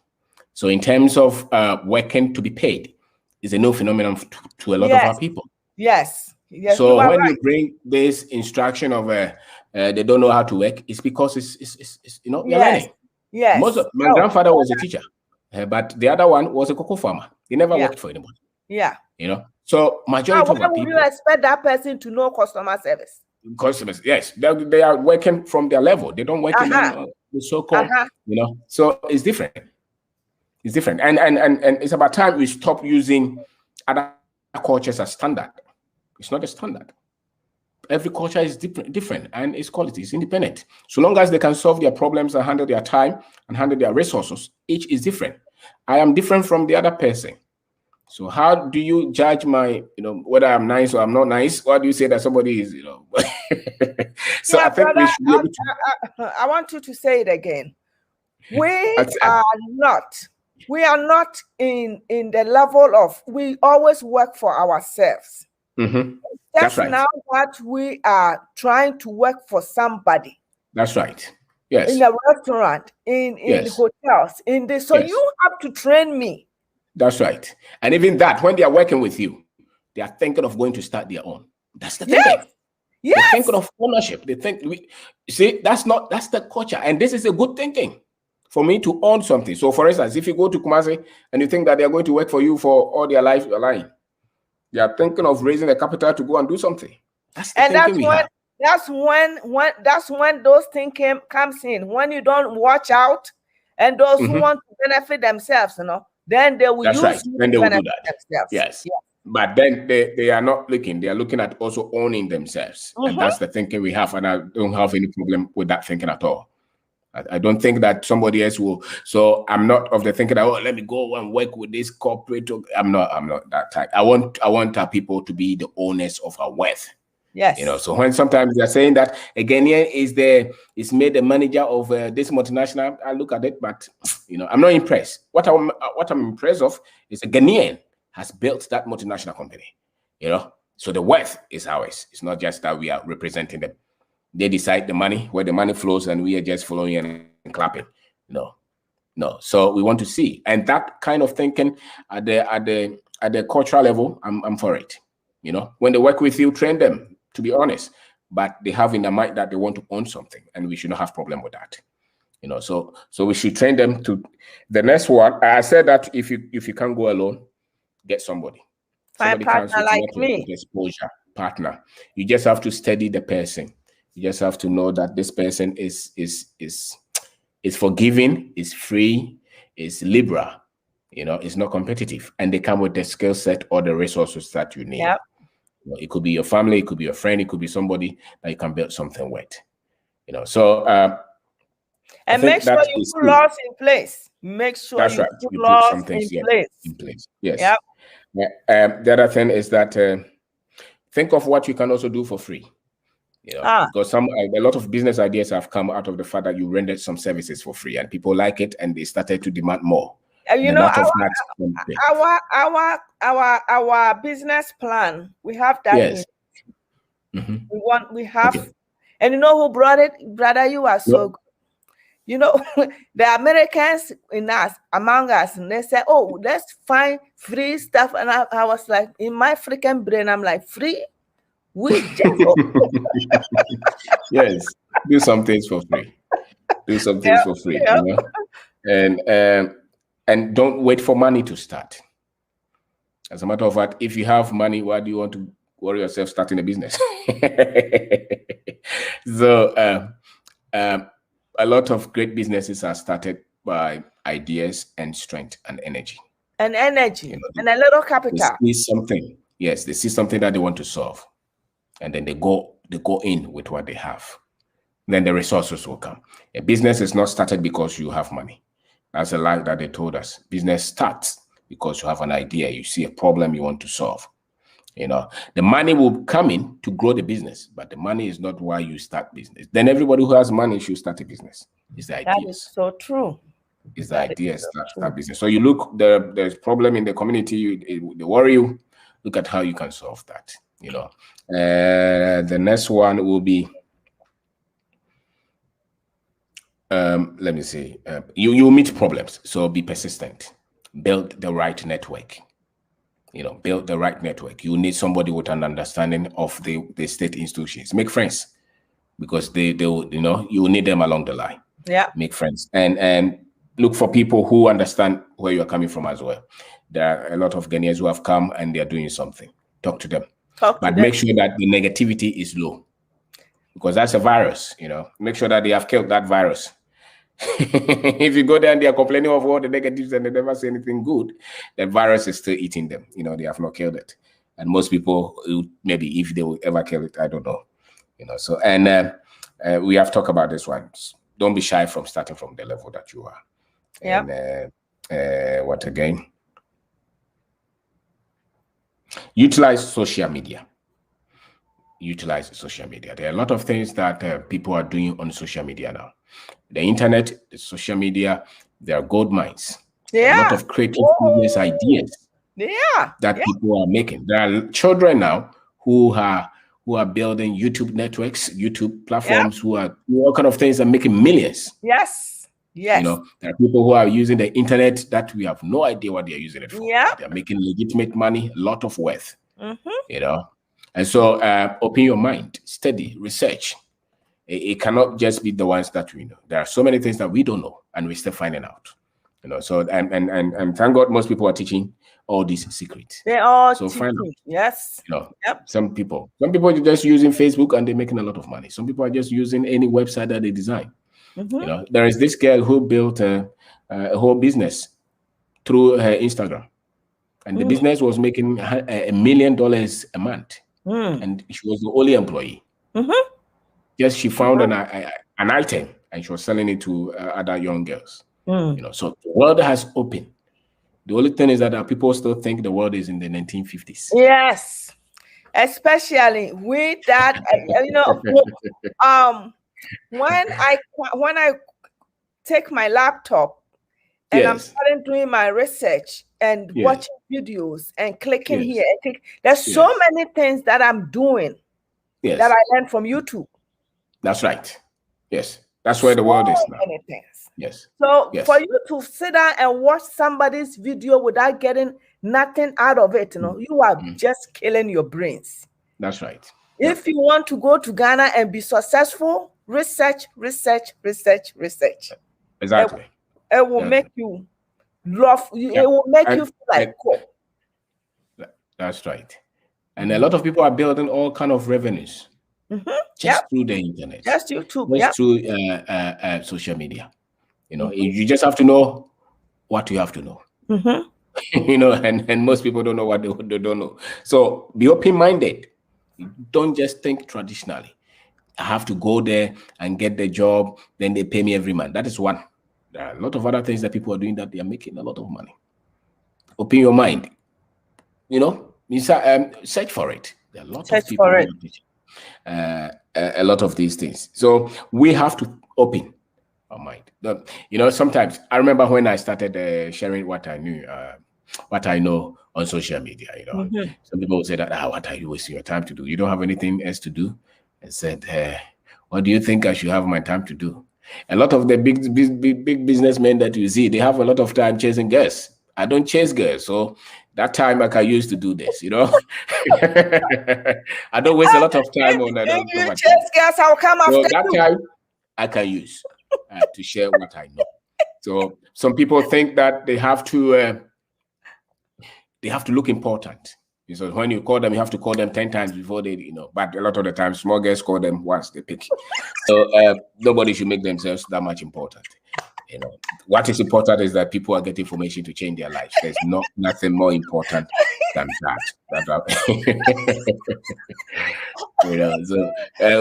So in terms of working to be paid, is a new phenomenon to a lot of our people. Yes. So when you bring this instruction of they don't know how to work, it's because it's you're learning. Yes. My grandfather was a teacher, but the other one was a cocoa farmer. He never worked for anybody. Yeah. So majority of our people. Why would you expect that person to know customer service? Customers, yes, they are working from their level. They don't work in the so-called, So it's different. It's different, and it's about time we stop using other cultures as standard. It's not a standard. Every culture is different, and its quality is independent. So long as they can solve their problems and handle their time and handle their resources, each is different. I am different from the other person. So how do you judge my, whether I'm nice or I'm not nice? Why do you say that somebody is, So I think we should be able to... I want you to say it again. We are not in the level of, we always work for ourselves. Mm-hmm. That's right. Now that we are trying to work for somebody. That's right. Yes. In a restaurant, in hotels, you have to train me. That's right. And even that, when they are working with you, they are thinking of going to start their own. That's the thing. Yes. They're thinking of ownership. They think, that's the culture. And this is a good thinking for me to own something. So for instance, if you go to Kumasi and you think that they're going to work for you for all their life, you're lying. They are thinking of raising the capital to go and do something. That's the thinking we have. That's when those things comes in. When you don't watch out, and those who want to benefit themselves, then they will Then they will do that. Themselves. Yes. But then they are not looking. They are looking at also owning themselves. And that's the thinking we have. And I don't have any problem with that thinking at all. I don't think that somebody else will. So I'm not of the thinking that, let me go and work with this corporate. I'm not that type. I want our people to be the owners of our wealth. Yes. So when sometimes they're saying that a Ghanaian is made the manager of this multinational, I look at it, but I'm not impressed. What I'm impressed of is a Ghanaian has built that multinational company. So the wealth is ours. It's not just that we are representing them. They decide the money, where the money flows, and we are just following and clapping. No. So we want to see, and that kind of thinking at the cultural level, I'm for it. When they work with you, train them, to be honest. But they have in their mind that they want to own something, and we should not have problem with that. So we should train them to. The next one, I said that if you can't go alone, get somebody. Find Somebody partner comes with like me. with exposure, partner. You just have to study the person. You just have to know that this person is forgiving, is free, is liberal, it's not competitive, and they come with the skill set or the resources that you need. Yep. It could be your family, it could be your friend, it could be somebody that you can build something with. So and make sure you put laws in place. Make sure you put laws in place. Yes. Yep. The other thing is that think of what you can also do for free. Because a lot of business ideas have come out of the fact that you rendered some services for free, and people like it, and they started to demand more. Our business plan, we have that. Yes. We have, and you know who brought it, brother? You are so good. The Americans among us, and they said, "Oh, let's find free stuff." And I was like, in my freaking brain, I'm like, free? We just yes, do some things for free. Do some things for free, and don't wait for money to start. As a matter of fact, if you have money, why do you want to worry yourself starting a business? So a lot of great businesses are started by ideas and strength and energy. And energy and a little capital. They see something. Yes, they see something that they want to solve. And then they go in with what they have. Then the resources will come. A business is not started because you have money. That's a lie that they told us. Business starts because you have an idea. You see a problem you want to solve. The money will come in to grow the business, but the money is not why you start business. Then everybody who has money should start a business. It's the ideas. That is so true. It's the ideas that start business. So you look, there's problem in the community, they worry you. Look at how you can solve that. The next one will be, let me see. You meet problems, so be persistent. Build the right network. Build the right network. You need somebody with an understanding of the state institutions. Make friends, because they will, you need them along the line. Yeah. Make friends and look for people who understand where you are coming from as well. There are a lot of Ghanaians who have come and they are doing something. Talk to them. But make sure that the negativity is low, because that's a virus. Make sure that they have killed that virus. If you go there and they are complaining of all the negatives and they never say anything good, the virus is still eating them. They have not killed it. And most people, maybe if they will ever kill it, I don't know. So, and we have talked about this one. Don't be shy from starting from the level that you are. Yeah. And what again? Utilize social media. Utilize social media. There are a lot of things that people are doing on social media now. The internet, the social media, there are gold mines. Yeah. A lot of creative business ideas. Yeah. That people are making. There are children now who are building YouTube networks, YouTube platforms, who are all kind of things and making millions. Yes. Yes. There are people who are using the internet that we have no idea what they are using it for. Yeah. They're making legitimate money, a lot of wealth. And so open your mind, study, research. It cannot just be the ones that we know. There are so many things that we don't know and we're still finding out. So and thank God most people are teaching all these secrets. They are so teaching. Yes. Some people are just using Facebook and they're making a lot of money. Some people are just using any website that they design. There is this girl who built a whole business through her Instagram, and the business was making $1 million a month, and she was the only employee. Yes, she found an item and she was selling it to other young girls. So the world has opened. The only thing is that people still think the world is in the 1950s. Yes, especially with that. When I take my laptop and I'm starting doing my research and watching videos and clicking here and click, there's so many things that I'm doing that I learned from YouTube. That's right. Yes, that's where the world is now. Many things. Yes. So for you to sit down and watch somebody's video without getting nothing out of it, you are just killing your brains. That's right. If you want to go to Ghana and be successful, research. Exactly. It will make you love. It will make you feel like cool. That's right. And a lot of people are building all kind of revenues just through the internet, just YouTube, just through social media. You know, you just have to know what you have to know. You know, and most people don't know what they don't know. So be open-minded. Don't just think traditionally. I have to go there and get the job, then they pay me every month. That is one. There are a lot of other things that people are doing that they are making a lot of money. Open your mind. You know, search for it. There are a lot of people who are a lot of these things. So we have to open our mind. You know, sometimes I remember when I started sharing what I knew, what I know on social media. You know, some people would say that, what are you wasting your time to do? You don't have anything else to do. I said, what do you think I should have my time to do? A lot of the big businessmen that you see, they have a lot of time chasing girls. I don't chase girls, so that time I can use to do this, you know. I don't waste a lot of time on that. If you chase girls, I'll come after you. That time I can use to share what I know. So some people think that they have to look important. So when you call them, you have to call them 10 times before they, you know. But a lot of the time, small girls call them once they pick. So nobody should make themselves that much important. You know, what is important is that people are getting information to change their lives. There's nothing more important than that. You know, so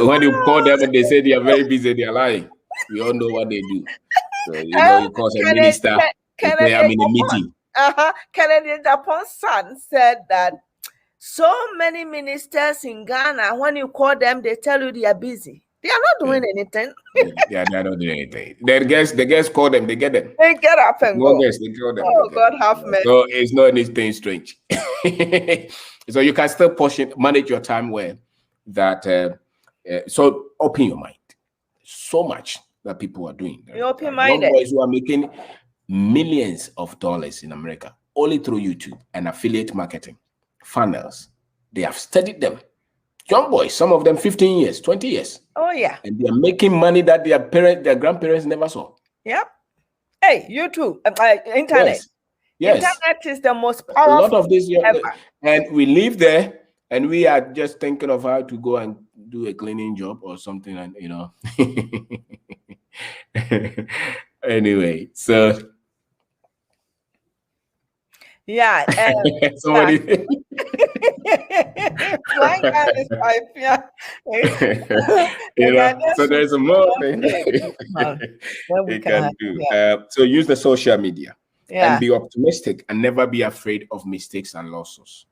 when you call them and they say they are very busy, they are lying. We all know what they do. So you know, you call a minister, they say I'm in a meeting. Kennedy Japan's son said that so many ministers in Ghana, when you call them, they tell you they are busy. They are not doing anything. Yeah, they are not doing anything. The guests call them, they get them. They get up and go. Guests, they call them. Oh, God have mercy. So it's not anything strange. So you can still manage your time well. That so open your mind. So much that people are doing. You're open-minded. Young boys who are making millions of dollars in America only through YouTube and affiliate marketing, funnels. They have studied them. Young boys, some of them 15 years, 20 years. Oh, yeah. And they are making money that their grandparents never saw. Yep. Hey, YouTube, internet. Yes. Internet is the most powerful. A lot of this, and we live there, and we are just thinking of how to go and do a cleaning job or something, and you know. Anyway, so yeah, somebody. You know, so there's a more thing we can do. So use the social media and be optimistic and never be afraid of mistakes and losses.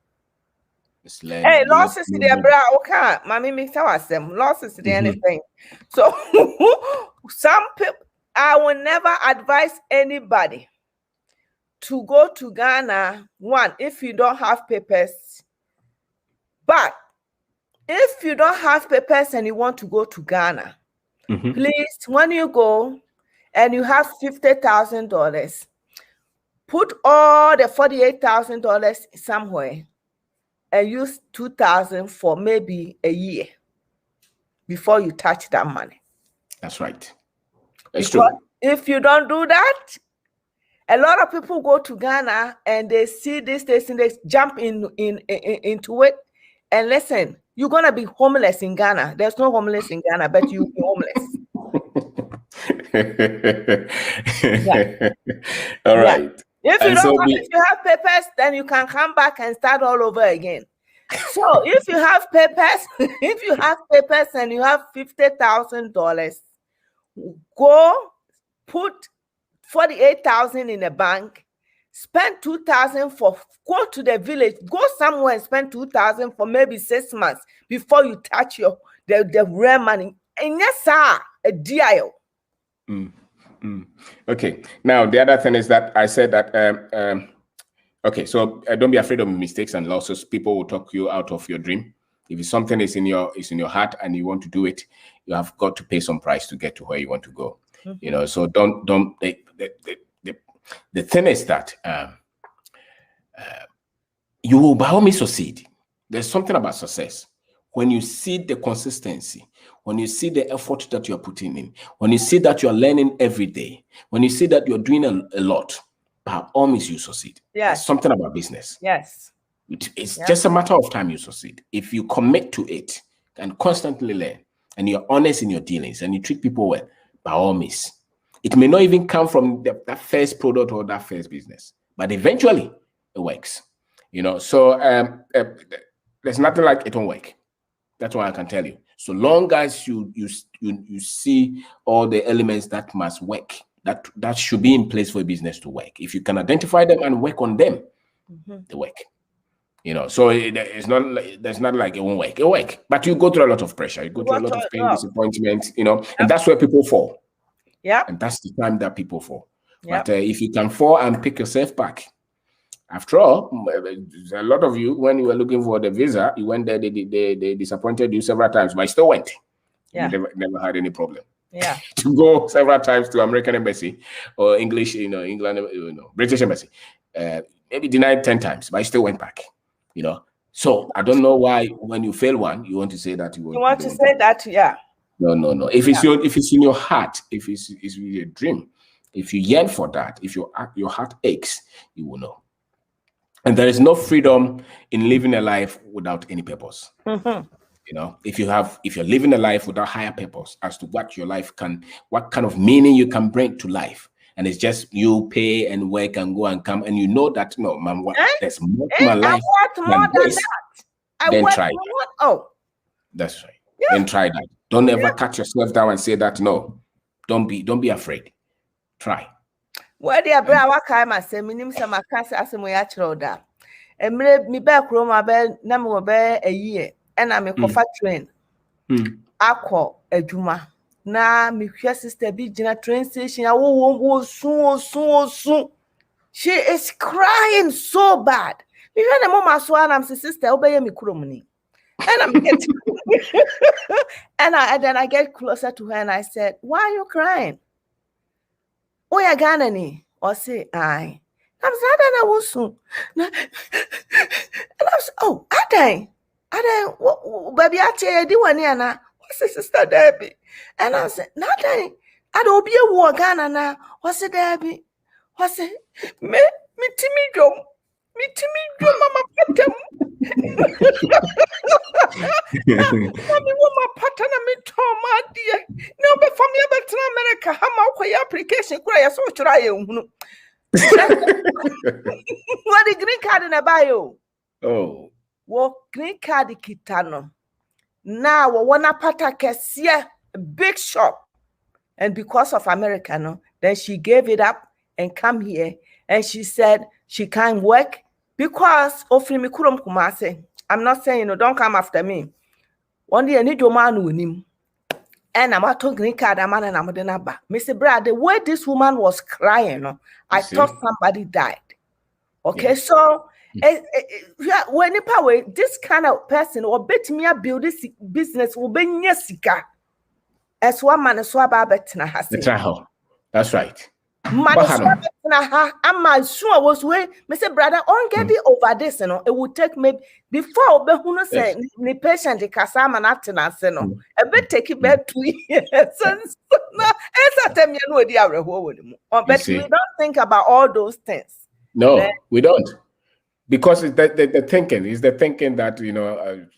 Hey, losses to their bra, okay. Mommy makes them losses to anything. So some people, I will never advise anybody to go to Ghana, one, if you don't have papers. But if you don't have papers and you want to go to Ghana, please, when you go and you have $50,000, put all the $48,000 somewhere and use $2,000 for maybe a year before you touch that money. That's right. That's true. If you don't do that, a lot of people go to Ghana and they see this, and they jump into it. And listen, you're gonna be homeless in Ghana. There's no homeless in Ghana, but you'll be homeless. All right. If you have papers, then you can come back and start all over again. So if you have papers, and you have $50,000, go put $48,000 in a bank, spend $2,000 go to the village, go somewhere and spend $2,000 for maybe 6 months before you touch the real money. And yes, sir, a deal. Okay. Now the other thing is that I said that okay, so don't be afraid of mistakes and losses. People will talk you out of your dream. If something is in your heart and you want to do it, you have got to pay some price to get to where you want to go. You know, so don't. The thing is that you will by all means succeed. There's something about success when you see the consistency, when you see the effort that you're putting in, when you see that you're learning every day, when you see that you're doing a lot. By all means, you succeed. Yeah, there's something about business. Yes. It's just a matter of time you succeed. If you commit to it and constantly learn, and you're honest in your dealings, and you treat people well, by all means. It may not even come from that first product or that first business, but eventually it works. So there's nothing like it won't work. That's what I can tell you. So long as you see all the elements that must work, that should be in place for a business to work. If you can identify them and work on them, they work. So it's not like, there's not like it won't work. It'll work, but you go through a lot of pressure. You go through a lot of pain, disappointment. And that's where people fall. Yeah, and that's the time that people fall. But if you can fall and pick yourself back, after all, a lot of you, when you were looking for the visa, you went there. They disappointed you several times, but you still went. You never had any problem. Yeah, to go several times to American embassy or English, England, British embassy, maybe denied 10 times, but you still went back. So I don't know why when you fail one, you want to say that you want to say that, yeah. No. If it's in your heart, if it's your dream, if you yearn for that, if your heart aches, you will know. And there is no freedom in living a life without any purpose. If you're living a life without higher purpose as to what your life what kind of meaning you can bring to life, and it's just you pay and work and go and come, and you know that there's more to my life than this. Then try it. Oh, that's right. Yeah. Then try that. Don't ever cut yourself down and say that no. Don't be afraid. Try. Where the abra waka ma say minim say makase asemo ya chiro da. Emre mi be kro ma be na me wo be a year and am kofa train. Akọ adwuma. Na me hwe sister bi gina train station a wo sun. She is crying so bad. Me hwe na mama so am say sister obeye mi kurom ni. And I'm getting and then I get closer to her and I said, "Why are you crying? Oh, you're Ghanaian." Or say, "I." I'm saying, "I was soon." And I'm saying, "Oh, I baby, I tell you, do one here now. What's sister Debbie?" And I said, "Nothing. I don't be a war Ghana now. What's it, Debbie? What's it? Me Timmy Mama Patam." Mommy, woman, partner, me Tom, my dear. No, but for me, about to America, how my application cry so try. What the green card in a bio? Oh, what green card kitano? Now, one apata kesia, a big shop, and because of America, then she gave it up and come here, and she said she can't work because of me kurum kumase. I'm not saying don't come after me. One day I need your man with him. And I'm out green card, a man and I'm the number. Mr. Brad, the way this woman was crying, I thought somebody died. Okay, so when this kind of person or bet me a build this business will be nyesika. As one man is swab has. That's right. I'm sure was way, Mr. Brother, on get it over this, it would take maybe before Behuno said the patient the Kasama Natina Seno. A bit take it back 2 years. No, it's a time you know the other but we don't think about all those things. No, we don't. Because the thinking is the thinking that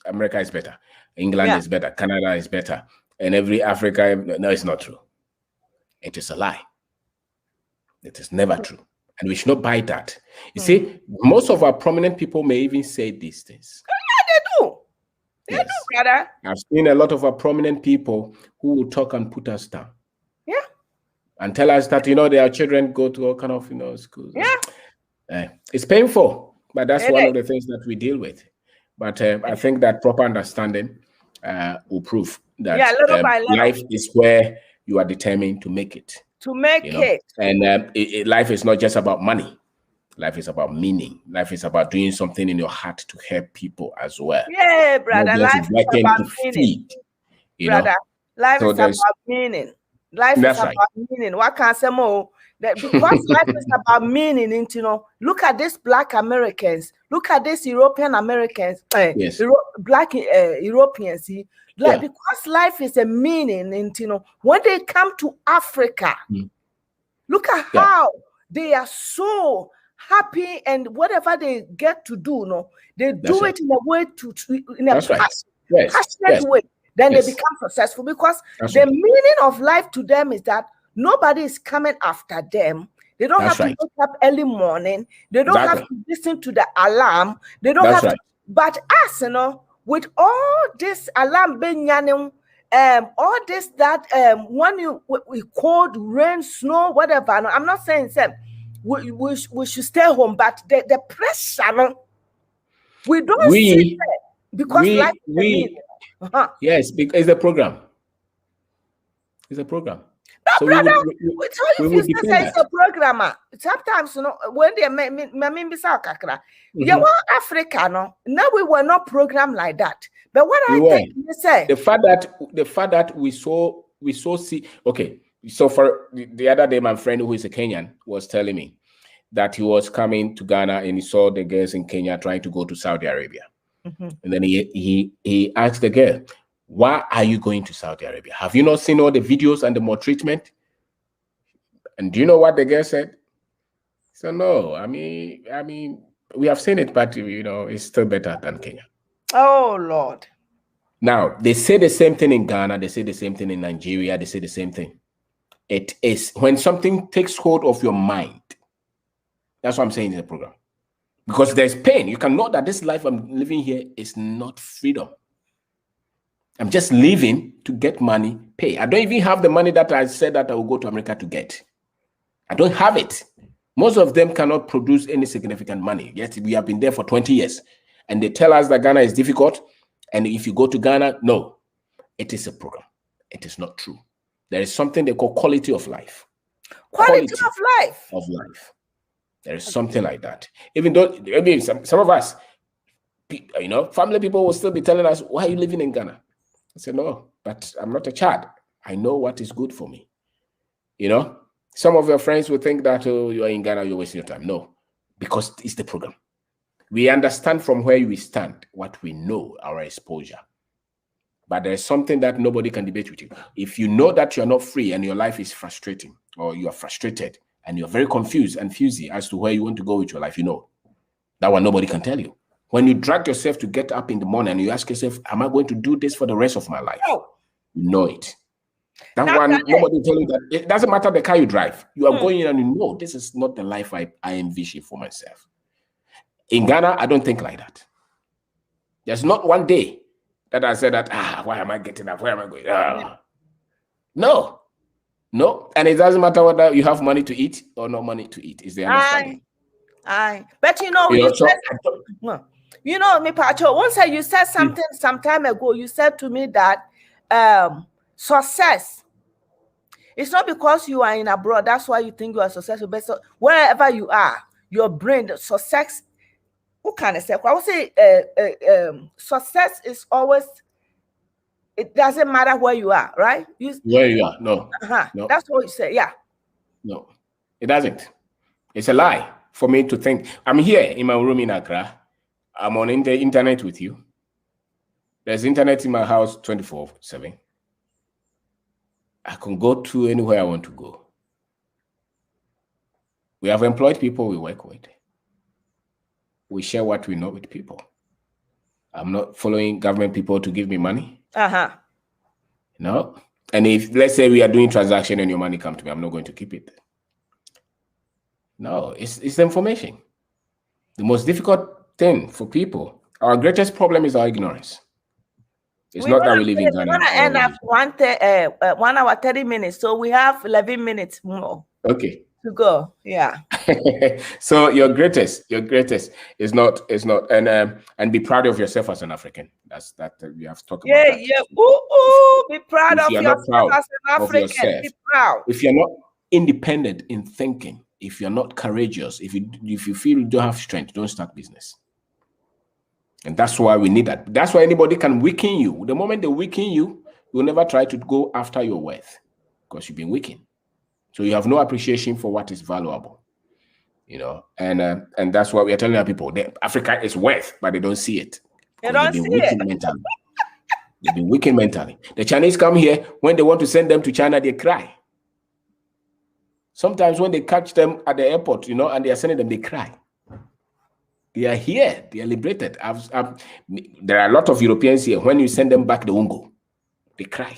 America is better, England is better, Canada is better, and every Africa. No, it's not true. It is a lie. It is never true. And we should not buy that. You see, most of our prominent people may even say these things. Yeah, they do. They do, brother. I've seen a lot of our prominent people who will talk and put us down. Yeah. And tell us that, their children go to all kind of, schools. Yeah. It's painful, but that's one of the things that we deal with. But I think that proper understanding will prove that life is where you are determined to make it. To make it. And life is not just about money. Life is about meaning. Life is about doing something in your heart to help people as well. Yeah, brother. Life is about meaning. Brother, life is about meaning. Life is about meaning. What can I say more? Because life is about meaning, look at these Black Americans. Look at these European Americans. Black Europeans. Because life is a meaning, when they come to Africa, look at how they are so happy, and whatever they get to do, no, they do it in a way in a passionate way. Then they become successful, because the meaning of life to them is that nobody is coming after them. They don't have to wake up early morning. They don't have to listen to the alarm. They don't have to. But us, you know, with all this alarm being all this that when we cold, rain, snow, whatever. I'm not saying we should stay home, but the pressure, we don't see it, because life yes, because it's a program. It's a program. No, so brother, we told you it's a programmer. Sometimes, you know, when they make kakra, you were Africa, no? Now we were not programmed like that. But what I think you say, the fact that we saw see, okay. So for the other day, my friend who is a Kenyan was telling me that he was coming to Ghana and he saw the girls in Kenya trying to go to Saudi Arabia. And then he asked the girl, why are you going to Saudi Arabia? Have you not seen all the videos and the more treatment? And do you know what the girl said? So no, I mean, we have seen it, but you know, it's still better than Kenya. Oh Lord. Now they say the same thing in Ghana, they say the same thing in Nigeria, they say the same thing. It is when something takes hold of your mind. That's what I'm saying in the program. Because there's pain. You can know that this life I'm living here is not freedom. I'm just living to get money, pay. I don't even have the money that I said that I will go to America to get. I don't have it. Most of them cannot produce any significant money. Yet we have been there for 20 years. And they tell us that Ghana is difficult. And if you go to Ghana, no, it is a program. It is not true. There is something they call quality of life. Quality of life. Of life. There is something like that. Even though, I mean, some of us, you know, family people will still be telling us, why are you living in Ghana? I said, no, but I'm not a child. I know what is good for me. You know, some of your friends will think that, oh, you are in Ghana, you're wasting your time. No, because it's the program. We understand from where we stand, what we know, our exposure. But there's something that nobody can debate with you. If you know that you're not free and your life is frustrating, or you are frustrated and you're very confused and fuzzy as to where you want to go with your life, you know, that one nobody can tell you. When you drag yourself to get up in the morning and you ask yourself, am I going to do this for the rest of my life? No. You know it. That one, nobody tell you that. It doesn't matter the car you drive. You are going in and you know, this is not the life I envision for myself. In Ghana, I don't think like that. There's not one day that I said that, why am I getting up? Where am I going? No. And it doesn't matter whether you have money to eat or no money to eat. Is the understanding? But you know, you know, me, Pacho, once you said something some time ago, you said to me that success, it's not because you are in abroad, that's why you think you are successful, but so wherever you are, your brain, success, what can I say? I would say success is always, it doesn't matter where you are, right? Where you are, no. No. That's what you say, yeah. No, it doesn't. It's a lie for me to think. I'm here in my room in Accra. I'm on the internet with you. There's internet in my house 24/7. I can go to anywhere I want to go. We have employed people we work with. We share what we know with people. I'm not following government people to give me money. No. And if, let's say we are doing transaction and your money come to me, I'm not going to keep it. No, it's information. The most difficult thing for people, our greatest problem is our ignorance. It's not that we live in Ghana. We're going to end up 1 hour, 30 minutes. So we have 11 minutes more. Okay. To go. Yeah. So your greatest is not, and be proud of yourself as an African. That's that we have talked about. Yeah. Ooh, be proud of yourself as an African. Be proud. If you're not independent in thinking, if you're not courageous, if you feel you don't have strength, don't start business. And that's why we need that. That's why anybody can weaken you. The moment they weaken you, you'll never try to go after your worth because you've been weakened. So you have no appreciation for what is valuable, you know. And that's why we are telling our people that Africa is worth, but they don't see it. They don't see it. Mentally. They've been weakened mentally. The Chinese come here, when they want to send them to China, they cry. Sometimes when they catch them at the airport, you know, and they are sending them, they cry. They are here. They are liberated. There are a lot of Europeans here. When you send them back, they won't go. They cry.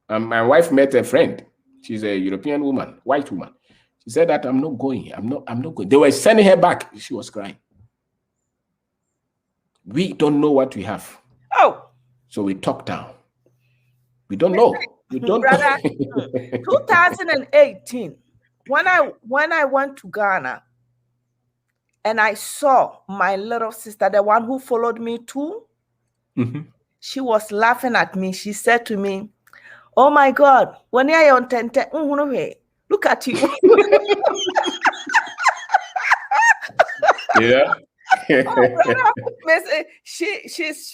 My wife met a friend. She's a European woman, white woman. She said that I'm not going. I'm not going. They were sending her back. She was crying. We don't know what we have. Oh. So we talk down. We don't know. We don't Brother, 2018, when I went to Ghana and I saw my little sister, the one who followed me too, she was laughing at me. She said to me, "Oh my God, when you're on 10, look at you." Yeah. Oh, brother, she's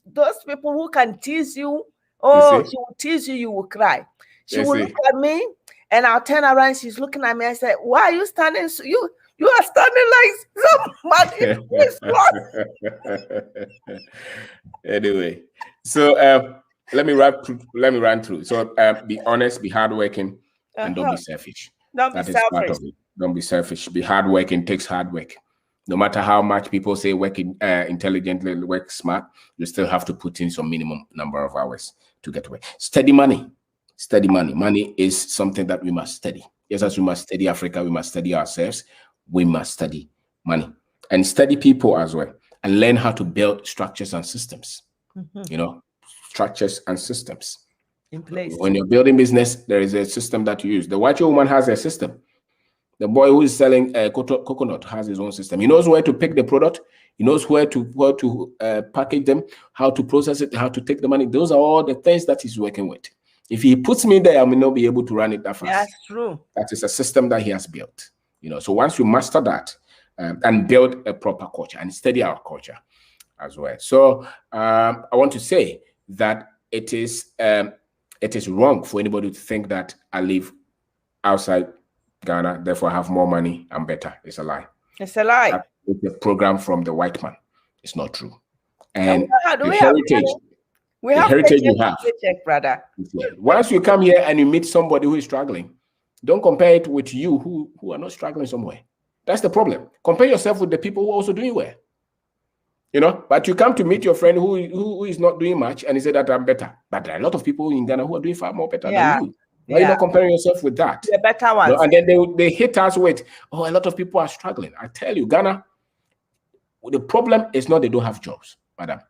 those people who can tease you. Oh, she will tease you, you will cry. She will look at me and I'll turn around. She's looking at me. I said, "Why are you standing? You are standing like somebody who is lost." Anyway, so let me run through. So be honest, be hardworking, and don't be selfish. Don't be selfish. Part of it. Don't be selfish. Be hardworking. Takes hard work. No matter how much people say work intelligently, work smart, you still have to put in some minimum number of hours to get away. Steady money. Steady money. Money is something that we must study. Just as we must study Africa, we must study ourselves. We must study money and study people as well, and learn how to build structures and systems. You know, structures and systems in place. When you're building business, there is a system that you use. The white woman has a system. The boy who is selling coconut has his own system. He knows where to pick the product. He knows where to package them, how to process it, how to take the money. Those are all the things that he's working with. If he puts me there, I may not be able to run it that fast. That's true. That is a system that he has built. You know, so once you master that and build a proper culture and study our culture as well. So I want to say that it is wrong for anybody to think that I live outside Ghana, therefore I have more money, I'm better. It's a lie. It's a lie. It's a program from the white man. It's not true. And the heritage you have, brother. Once you come here and you meet somebody who is struggling, don't compare it with you who are not struggling somewhere. That's the problem. Compare yourself with the people who are also doing well. You know, but you come to meet your friend who is not doing much and he said that I'm better. But there are a lot of people in Ghana who are doing far more better than you. Why are you not comparing yourself with that? The better ones. You know, and then they hit us with, oh, a lot of people are struggling. I tell you, Ghana, the problem is not they don't have jobs, madam.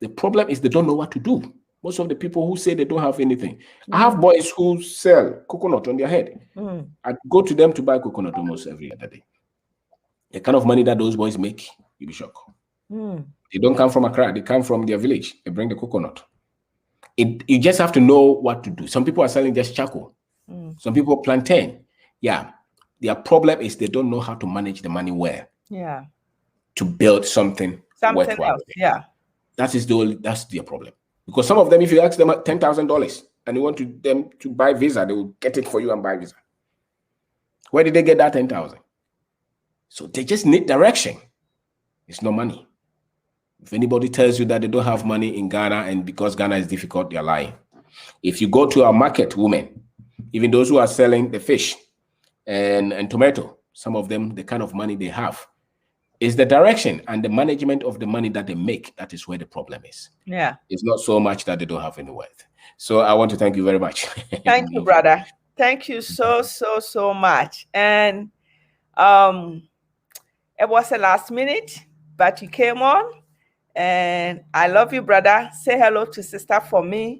The problem is they don't know what to do. Most of the people who say they don't have anything. I have boys who sell coconut on their head. I go to them to buy coconut almost every other day. The kind of money that those boys make, you'll be shocked. They don't come from Accra. They come from their village. They bring the coconut. You just have to know what to do. Some people are selling just charcoal. Some people plantain. Yeah. Their problem is they don't know how to manage the money well. Yeah. To build something worthwhile. Else. Yeah. That's their problem. Because some of them, if you ask them $10,000 and you want them to buy visa, they will get it for you and buy visa. Where did they get that 10,000? So they just need direction. It's no money. If anybody tells you that they don't have money in Ghana and because Ghana is difficult, they're lying. If you go to our market, women, even those who are selling the fish and tomato, some of them, the kind of money they have is the direction and the management of the money that they make. That is where the problem is. Yeah. It's not so much that they don't have any wealth. So I want to thank you very much. Thank you, brother. Thank you so much. And it was a last minute, but you came on. And I love you, brother. Say hello to sister for me.